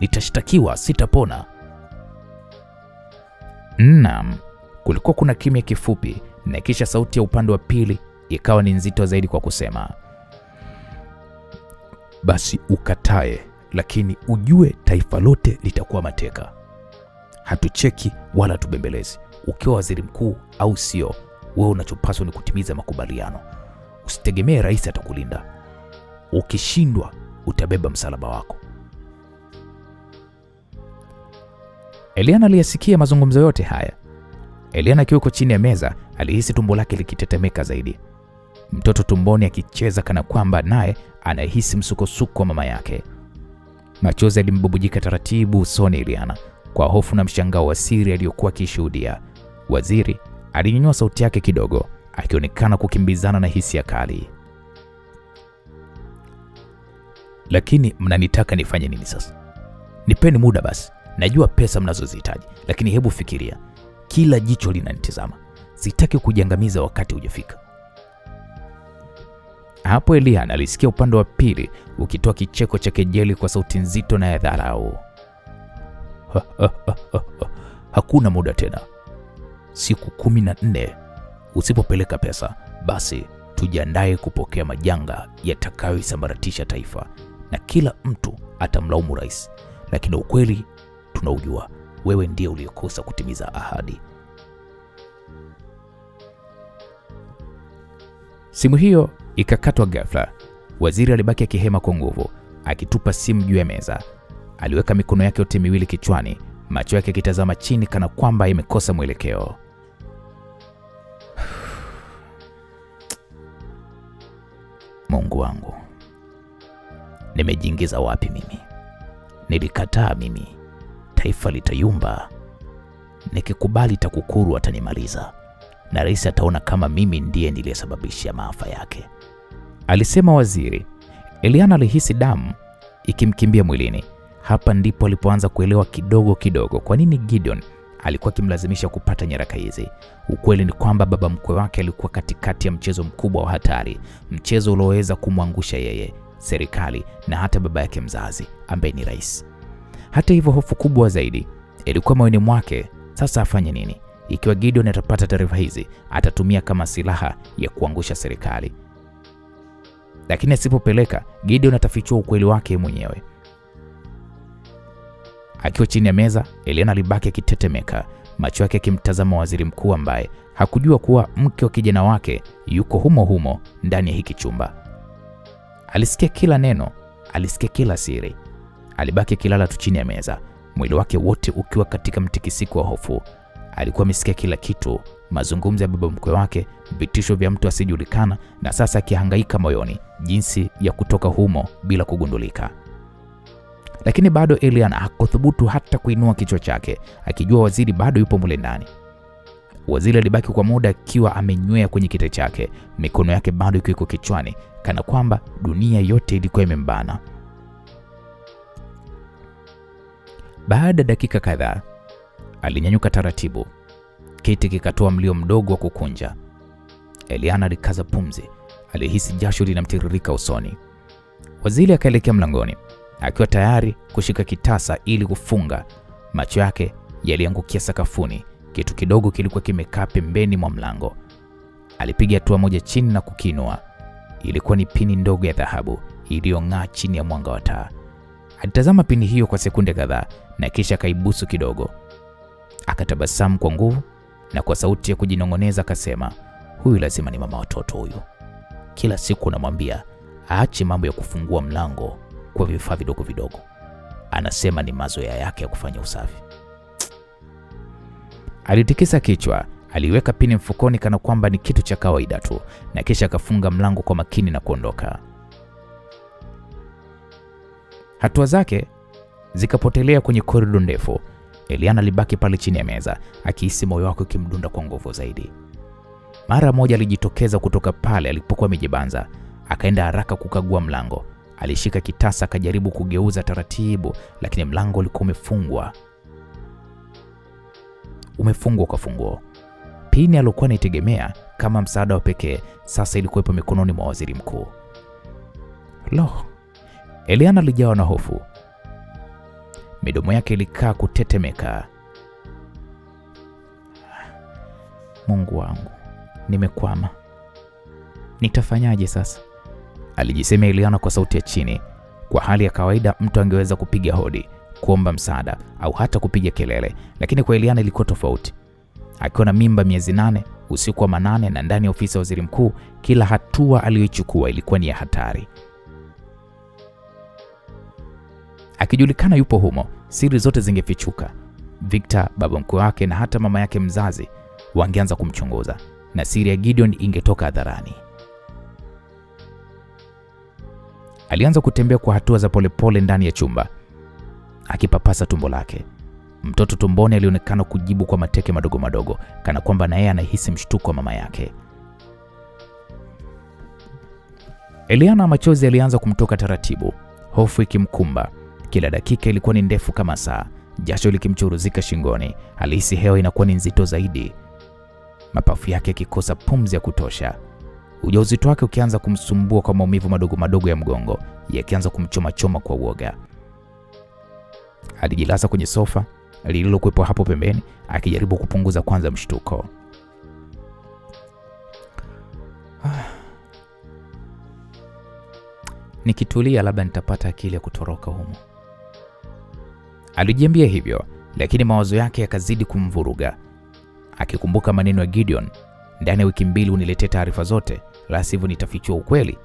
Nitashtakiwa, sitapona. Naam. Kulikuwa kuna kimya kifupi, na kisha sauti ya upande wa pili ikawa ni nzito zaidi kwa kusema, basi ukatae, lakini ujue taifa lote litakuwa mateka. Hatucheki wala tubembelezi. Ukiwa waziri mkuu au sio, wewe unachopaswa ni kutimiza makubaliano. Usitegemee rais atakulinda. Ukishindwa utabeba msalaba wako. Eliana aliyasikia mazungumzo yote haya. Eliana akiwa chini ya meza alihisi tumbo lake likitetemeka zaidi. Mtoto tumboni akicheza kana kwamba naye anahisi msukosuko wa mama yake. Machozi yalimbubujika taratibu usoni Eliana kwa hofu na mshangao wa siri aliyokuwa akishuhudia. Waziri alinyanyua sauti yake kidogo, akionekana kukimbizana na hisia kali. Lakini mnanitaka nifanye nini sasa? Nipeni muda basi. Najua pesa mnazozihitaji, lakini hebu fikiria. Kila jicho linanitazama. Sitaki kujiangamiza wakati hujafika. Hapo Eliana alisikia upande wa pili ukitoa kicheko cha kejeli kwa sauti nzito na ya dharau. Hakuna muda tena. Siku 14 usipopeleka pesa, basi tujiandae kupokea majanga yatakayoisambaratisha taifa, na kila mtu atamlaumu rais. Lakini ukweli tunaujua, wewe ndiye uliyekosa kutimiza ahadi. Simu hiyo ikakatwa ghafla. Waziri alibaki akihema kwa nguvu, akitupa simu juu ya meza. Aliweka mikono yake yote miwili kichwani, macho yake yakitazama chini kana kwamba yamekosa mwelekeo. Mungu wangu, nimejiingiza wapi mimi? Nilikataa mimi. Taifa litayumba. Nikikubali TAKUKURU atanimaliza, na rais ataona kama mimi ndiye niliyesababisha maafa yake, alisema waziri. Eliana alihisi damu ikimkimbia mwilini. Hapa ndipo alipoanza kuelewa kidogo kidogo kwa nini Gideon alikuwa akimlazimisha kupata nyaraka hizi. Ukweli ni kwamba baba mkwe wake alikuwa katikati ya mchezo mkubwa wa hatari, mchezo ulioweza kumwangusha yeye, serikali na hata baba yake mzazi ambaye ni rais. Hata hivyo, hofu kubwa zaidi ilikuwa moyoni mwake. Sasa afanye nini? Ikiwa Gideon atapata taarifa hizi, atatumia kama silaha ya kuangusha serikali. Lakini asipopeleka, Gideon atafichua ukweli wake mwenyewe. Akiwa chini ya meza, Eliana alibaki akitetemeka, macho yake yakimtazama waziri mkuu ambaye hakujua kuwa mke wa kijana wake yuko humo humo ndani ya hiki chumba. Alisikia kila neno, alisikia kila siri. Alibaki kilala tu chini ya meza, mwili wake wote ukiwa katika mtikisiko wa hofu. Alikuwa amesikia kila kitu, mazungumzo ya baba mkwe wake, vitisho vya mtu asijulikana, na sasa akihangaika moyoni jinsi ya kutoka humo bila kugundulika. Lakini bado Eliana hakuthubutu hata kuinua kichwa chake, akijua waziri bado yupo mule ndani. Waziri alibaki kwa muda akiwa amenywea kwenye kiti chake, mikono yake bado ikiwa kichwani, kana kwamba dunia yote ilikuwa imembana. Baada dakika kadhaa, alinyanyuka taratibu. Kiti kikatoa mlio mdogo wa kukunja. Eliana alikaza pumzi, alihisi jasho linamtiririka usoni. Waziri akaelekea mlangoni, akiwa tayari kushika kitasa ili kufunga. Macho yake yaliangukia sakafuni. Kitu kidogo kilikuwa kimekaa pembeni mwa mlango. Alipiga hatua moja chini na kukinua. Ilikuwa ni pini ndogo ya dhahabu iliyong'aa chini ya mwanga wa taa. Alitazama pini hiyo kwa sekunde kadhaa na kisha akaibusu kidogo. Akatabasamu kwa nguvu na kwa sauti ya kujinong'oneza akasema, huyu lazima ni mama watoto huyu. Kila siku namwambia aache mambo ya kufungua mlango kwa vifaa vidogo vidogo. Anasema ni mazoea yake ya kufanya usafi. Alitikisa kichwa, aliweka pini mfukoni kana kwamba ni kitu cha kawaida tu, na kisha akafunga mlango kwa makini na kuondoka. Hatua zake zikapotelea kwenye korido ndefu. Eliana alibaki pale chini ya meza, akihisi moyo wake ukimdunda kwa nguvu zaidi. Mara moja alijitokeza kutoka pale alipokuwa amejibanza, akaenda haraka kukagua mlango. Alishika kitasa akajaribu kugeuza taratibu, lakini mlango ulikuwa umefungwa kwa funguo. Pini aliyokuwa anaitegemea kama msaada wa pekee sasa ilikuwa mikononi mwa waziri mkuu. Lo! Eliana alijawa na hofu. Midomo yake ilikaa kutetemeka. Mungu wangu, nimekwama. Nitafanyaje sasa? Alijisema Eliana kwa sauti ya chini. Kwa hali ya kawaida mtu angeweza kupiga hodi, kuomba msaada au hata kupiga kelele, lakini kwa Eliana ilikuwa tofauti. Akiwa na mimba miezi 8, usiku wa manane na ndani ya ofisi ya waziri mkuu, kila hatua aliyochukua ilikuwa ni ya hatari. Akijulikana yupo humo, siri zote zingefichuka. Victor, baba mkuu wake na hata mama yake mzazi wangeanza kumchunguza na siri ya Gideon ingetoka hadharani. Alianza kutembea kwa hatua za polepole ndani ya chumba, akipapasa tumbo lake. Mtoto tumboni alionekana kujibu kwa mateke madogo madogo, kana kwamba na yeye anahisi mshtuko wa mama yake. Eliana machozi alianza kumtoka taratibu, hofu ikimkumba. Kila dakika ilikuwa ni ndefu kama saa, jasho likimchuruzika shingoni. Alihisi hewa inakuwa ni nzito zaidi, mapafu yake yakikosa pumzi ya kutosha. Ujauzito wake ukianza kumsumbua kwa maumivu madogo madogo ya mgongo, yakianza kumchoma kwa uoga. Alijilaza kwenye sofa lililokuwepo hapo pembeni, akijaribu kupunguza kwanza mshtuko. Nikitulia labda nitapata akili ya kutoroka humo. Alijiambia hivyo, lakini mawazo yake yakazidi kumvuruga. Akikumbuka maneno ya Gideon, ndani ya wiki 2 uniletee taarifa zote, la sivyo nitafichua ukweli.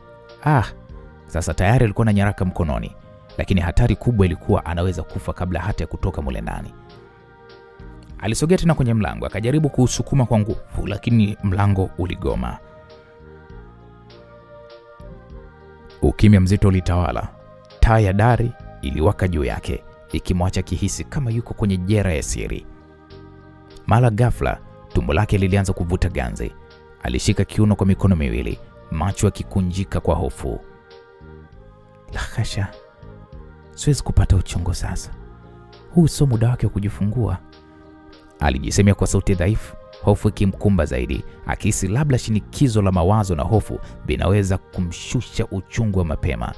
Sasa tayari alikuwa na nyaraka mkononi, lakini hatari kubwa ilikuwa anaweza kufa kabla hata ya kutoka mule ndani. Alisogea tena kwenye mlango, akajaribu kuusukuma kwa nguvu, lakini mlango uligoma. Ukimya mzito ulitawala. Taa ya dari iliwaka juu yake, ikimwacha kihisi kama yuko kwenye jera ya siri. Mara ghafla, tumbo lake lilianza kuvuta ganzi. Alishika kiuno kwa mikono miwili, macho yakikunjika kwa hofu. La hasha, siwezi kupata uchungu sasa. Huu sio muda wake wa kujifungua. Alijisemea kwa sauti dhaifu, hofu ikimkumba zaidi, akihisi labda shinikizo la mawazo na hofu vinaweza kumshusha uchungu wa mapema.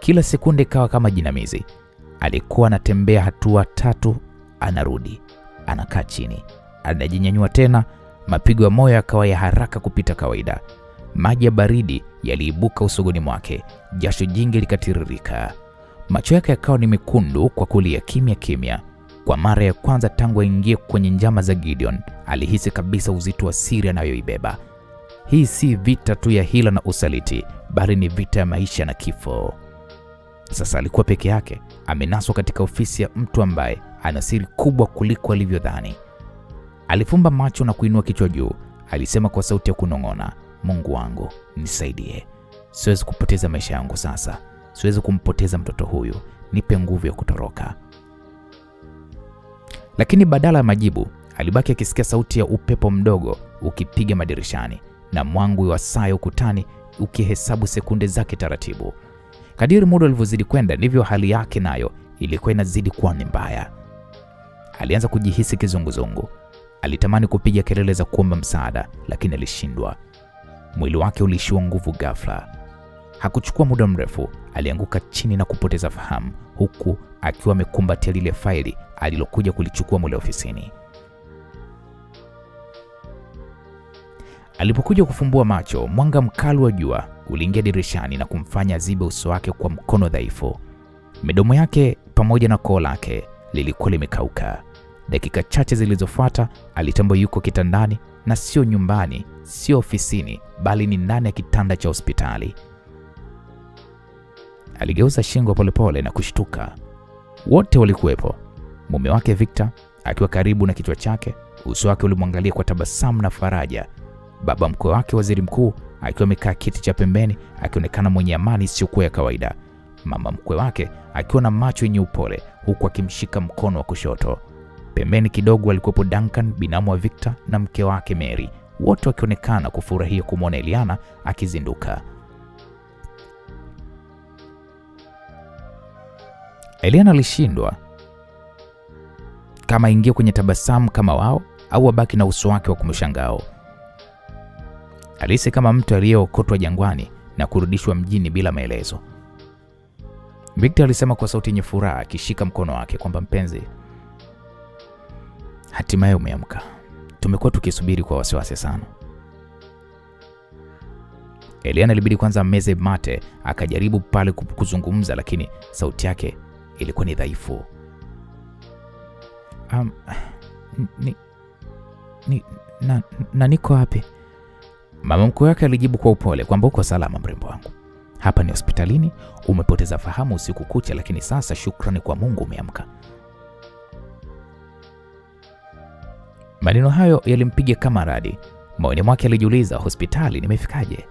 Kila sekunde ikawa kama jinamizi. Alikuwa anatembea hatua 3, anarudi, anakaa chini, anajinyanyua tena. Mapigo ya moyo yakawa ya haraka kupita kawaida. Maji ya baridi yaliibuka usogoni mwake, jasho jingi likatiririka. Macho yake yakawa ni mekundu kwa kulia kimya kimya. Kwa mara ya kwanza tangu aingie kwenye njama za Gideon, alihisi kabisa uzito wa siri anayoibeba. Hii si vita tu ya hila na usaliti, bali ni vita ya maisha na kifo. Sasa alikuwa peke yake, amenaswa katika ofisi ya mtu ambaye ana siri kubwa kuliko alivyodhani. Alifumba macho na kuinua kichwa juu. Alisema kwa sauti ya kunong'ona, Mungu wangu, nisaidie. Siwezi kupoteza maisha yangu sasa. Siwezi kumpoteza mtoto huyu. Nipe nguvu ya kutoroka. Lakini badala ya majibu, alibaki akisikia sauti ya upepo mdogo ukipiga madirishani na mwangwi wa saa ukutani ukihesabu sekunde zake taratibu. Kadiri muda ulivyozidi kwenda ndivyo hali yake nayo ilikuwa inazidi kuwa mbaya. Alianza kujihisi kizunguzungu. Alitamani kupiga kelele za kuomba msaada, lakini alishindwa. Mwili wake uliishiwa nguvu ghafla. Hakuchukua muda mrefu, alianguka chini na kupoteza fahamu, huku akiwa amekumbatia lile faili alilokuja kulichukua mule ofisini. Alipokuja kufumbua macho, mwanga mkali wa jua uliingia dirishani na kumfanya azibe uso wake kwa mkono dhaifu. Midomo yake pamoja na koo lake lilikuwa limekauka. Dakika chache zilizofuata alitambua yuko kitandani, na sio nyumbani, sio ofisini, bali ni ndani ya kitanda cha hospitali. Aligeuza shingo polepole na kushtuka. Wote walikuwepo. Mume wake Victor akiwa karibu na kichwa chake, uso wake ulimwangalia kwa tabasamu na faraja. Baba mkwe wake Waziri Mkuu akiwa amekaa kiti cha pembeni, akionekana mwenye amani isiyokuwa ya kawaida. Mama mkwe wake akiwa na macho yenye upole, huku akimshika mkono wa kushoto. Pembeni kidogo alikuwepo Duncan, binamu wa Victor, na mke wake Mary, wote wakionekana kufurahia kumwona Eliana akizinduka. Eliana alishindwa kama ingia kwenye tabasamu kama wao au abaki na uso wake wa kumshangao. Alihisi kama mtu aliyeokotwa jangwani na kurudishwa mjini bila maelezo. Victor alisema kwa sauti yenye furaha, akishika mkono wake, kwamba mpenzi, hatimaye umeamka. Tumekuwa tukisubiri kwa wasiwasi sana. Eliana ilibidi kwanza meze mate, akajaribu pale kuzungumza, lakini sauti yake ilikuwa ni dhaifu. Niko wapi? Mama mkwe wake alijibu kwa upole kwamba uko salama mrembo wangu. Hapa ni hospitalini, umepoteza fahamu usiku kucha, lakini sasa shukrani kwa Mungu umeamka. Maneno hayo yalimpiga kama radi. Moyoni mwake alijiuliza, hospitali nimefikaje?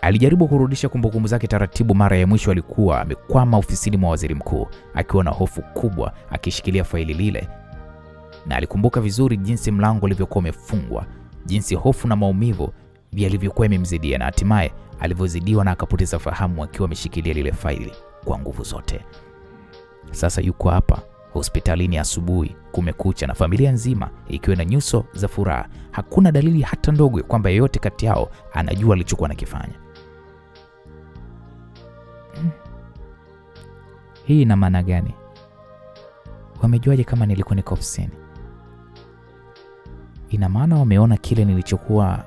Alijaribu kurudisha kumbukumbu zake taratibu. Mara ya mwisho alikuwa amekwama ofisini mwa Waziri Mkuu, akiwa na hofu kubwa, akishikilia faili lile. Na alikumbuka vizuri jinsi mlango ulivyokuwa umefungwa, jinsi hofu na maumivu vilivyokuwa imemzidia, na hatimaye alivyozidiwa na akapoteza fahamu akiwa ameshikilia lile faili kwa nguvu zote. Sasa yuko hapa hospitalini asubuhi, kumekucha, na familia nzima ikiwa na nyuso za furaha. Hakuna dalili hata ndogo kwamba yeyote kati yao anajua alichokuwa anakifanya. Hii ina maana gani? Wamejuaje kama nilikuwa niko ofisini? Ina maana wameona kile nilichokuwa,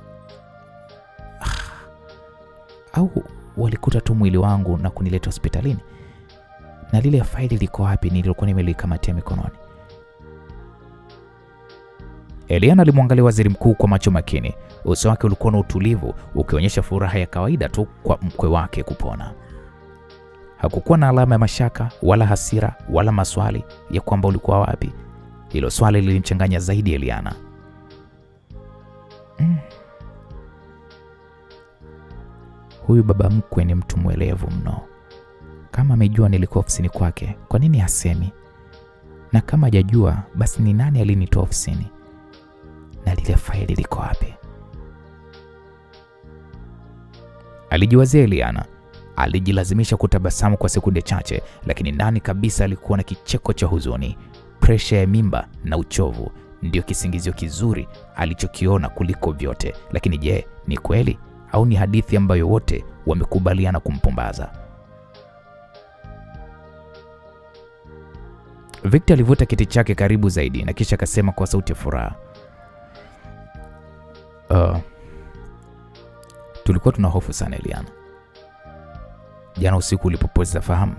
au walikuta tu mwili wangu na kunileta hospitalini? Na lile faili liko wapi nililokuwa nimelikamatia mikononi? Eliana alimwangalia Waziri Mkuu kwa macho makini. Uso wake ulikuwa na utulivu, ukionyesha furaha ya kawaida tu kwa mkwe wake kupona. Hakukuwa na alama ya mashaka wala hasira wala maswali ya kwamba ulikuwa wapi. Hilo swali lilimchanganya zaidi Eliana. Huyu baba mkwe ni mtu mwelevu mno. Kama amejua nilikuwa ofisini kwake, kwa nini hasemi? Na kama hajajua, basi ni nani alinitoa ofisini? Na lile faili liko wapi? Alijiwazia Eliana. Alijilazimisha kutabasamu kwa sekunde chache, lakini ndani kabisa alikuwa na kicheko cha huzuni. Presha ya mimba na uchovu ndio kisingizio kizuri alichokiona kuliko vyote. Lakini je, ni kweli au ni hadithi ambayo wote wamekubaliana kumpumbaza? Victor alivuta kiti chake karibu zaidi na kisha akasema kwa sauti ya furaha, tulikuwa tuna hofu sana Eliana. Jana usiku ulipopoteza fahamu,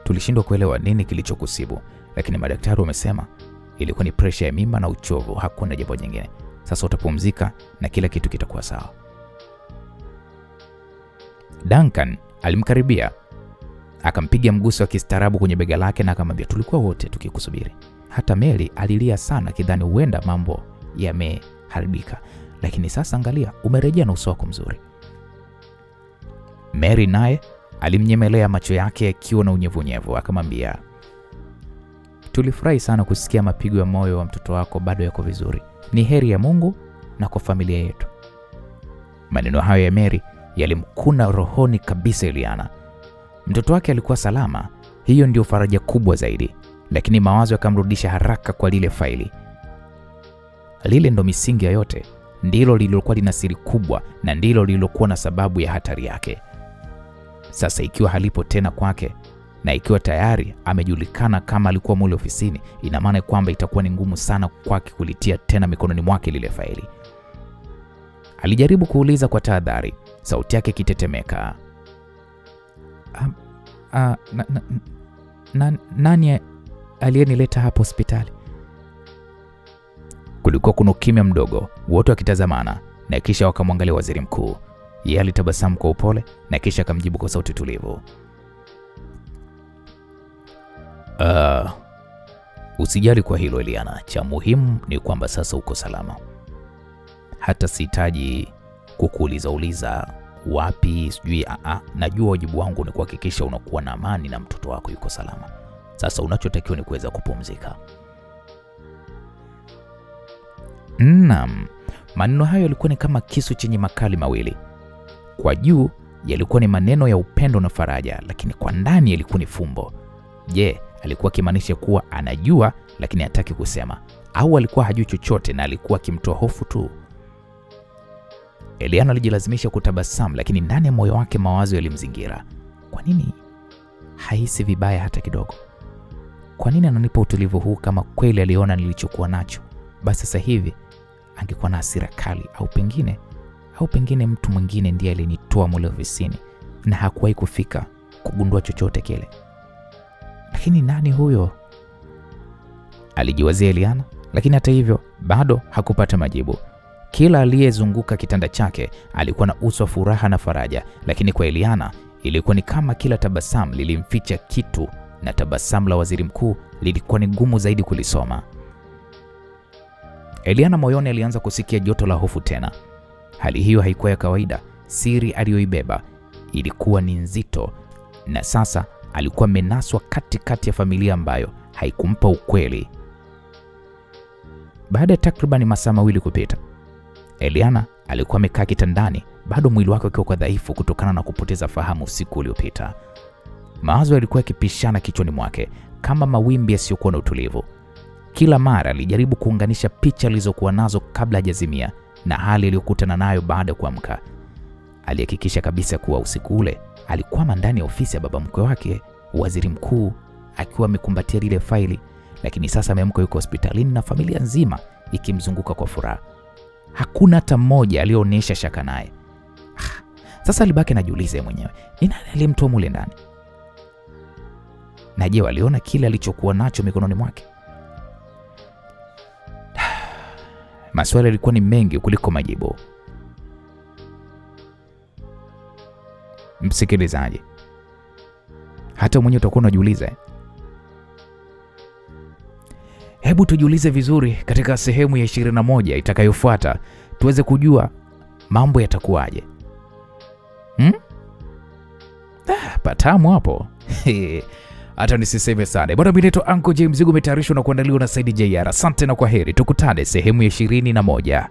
tulishindwa kuelewa nini kilichokusibu, lakini madaktari wamesema ilikuwa ni presha ya mimba na uchovu, hakuna jambo jingine. Sasa utapumzika na kila kitu kitakuwa sawa. Duncan alimkaribia, akampiga mguso wa kistaarabu kwenye bega lake na akamwambia, tulikuwa wote tukikusubiri. Hata Mary alilia sana kidhani huenda mambo yameharibika, lakini sasa angalia, umerejea na uso wako mzuri. Mary naye alimnyemelea, macho yake yakiwa na unyevunyevu, akamwambia, tulifurahi sana kusikia mapigo ya moyo wa mtoto wako bado yako vizuri. Ni heri ya Mungu na kwa familia yetu. Maneno hayo ya Mary yalimkuna rohoni kabisa Eliana. Mtoto wake alikuwa salama, hiyo ndio faraja kubwa zaidi, lakini mawazo yakamrudisha haraka kwa lile faili. Lile ndo misingi ya yote, ndilo lililokuwa lina siri kubwa na ndilo lililokuwa na sababu ya hatari yake. Sasa ikiwa halipo tena kwake na ikiwa tayari amejulikana kama alikuwa mule ofisini, ina maana kwamba itakuwa ni ngumu sana kwake kulitia tena mikononi mwake lile faili. Alijaribu kuuliza kwa tahadhari, sauti yake ikitetemeka. Nani aliyenileta hapo hospitali? Kulikuwa kuna kimya mdogo, wote wakitazamana, na kisha wakamwangalia waziri mkuu. Yeye alitabasamu kwa upole na kisha akamjibu kwa sauti tulivu. Usijali kwa hilo Eliana, cha muhimu ni kwamba sasa uko salama. Hata sihitaji kukuuliza wapi sijui. Najua wajibu wangu ni kuhakikisha unakuwa na amani na mtoto wako yuko salama. Sasa unachotakiwa ni kuweza kupumzika. Naam, maneno hayo yalikuwa ni kama kisu chenye makali mawili. Kwa juu yalikuwa ni maneno ya upendo na faraja, lakini kwa ndani yalikuwa ni fumbo. Je, alikuwa akimaanisha kuwa anajua lakini hataki kusema, au alikuwa hajui chochote na alikuwa akimtoa hofu tu? Eliana alijilazimisha kutabasamu, lakini ndani ya moyo wake mawazo yalimzingira. Kwa nini haisi vibaya hata kidogo? Kwa nini ananipa utulivu huu kama kweli aliona nilichokuwa nacho? Basi sasa hivi angekuwa na hasira kali, au pengine mtu mwingine ndiye alinitoa mule ofisini na hakuwahi kufika kugundua chochote kile. Lakini nani huyo? Alijiwazia Eliana, lakini hata hivyo bado hakupata majibu. Kila aliyezunguka kitanda chake alikuwa na uso wa furaha na faraja, lakini kwa Eliana ilikuwa ni kama kila tabasamu lilimficha kitu, na tabasamu la waziri mkuu lilikuwa ni gumu zaidi kulisoma. Eliana moyoni alianza kusikia joto la hofu tena. Hali hiyo haikuwa ya kawaida. Siri aliyoibeba ilikuwa ni nzito, na sasa alikuwa menaswa katikati ya familia ambayo haikumpa ukweli. Baada ya takriban masaa mawili kupita, Eliana alikuwa amekaa kitandani, bado mwili wake ukiwa dhaifu kutokana na kupoteza fahamu usiku uliopita. Mawazo yalikuwa yakipishana kichwani mwake kama mawimbi yasiyokuwa na utulivu. Kila mara alijaribu kuunganisha picha alizokuwa nazo kabla hajazimia na hali aliyokutana nayo baada ya kuamka. Alihakikisha kabisa kuwa usiku ule alikuwa ndani ya ofisi ya baba mkwe wake, waziri mkuu, akiwa amekumbatia lile faili, lakini sasa ameamka yuko hospitalini na familia nzima ikimzunguka kwa furaha. Hakuna hata mmoja aliyeonyesha shaka naye. Sasa alibaki anajiuliza mwenyewe, ni nani aliyemtoa mule ndani? Na je, waliona kile alichokuwa nacho mikononi mwake? Maswali yalikuwa ni mengi kuliko majibu. Msikilizaji, hata mwenyewe utakuwa unajiuliza. Hebu tujiulize vizuri katika sehemu ya 21 itakayofuata tuweze kujua mambo yatakuwaje. Patamu hapo. Hata nisiseme sana. Bwana, mimi naitwa Uncle James, umetayarishwa na kuandaliwa na Said JR. Asante na kwaheri. Tukutane sehemu ya 21.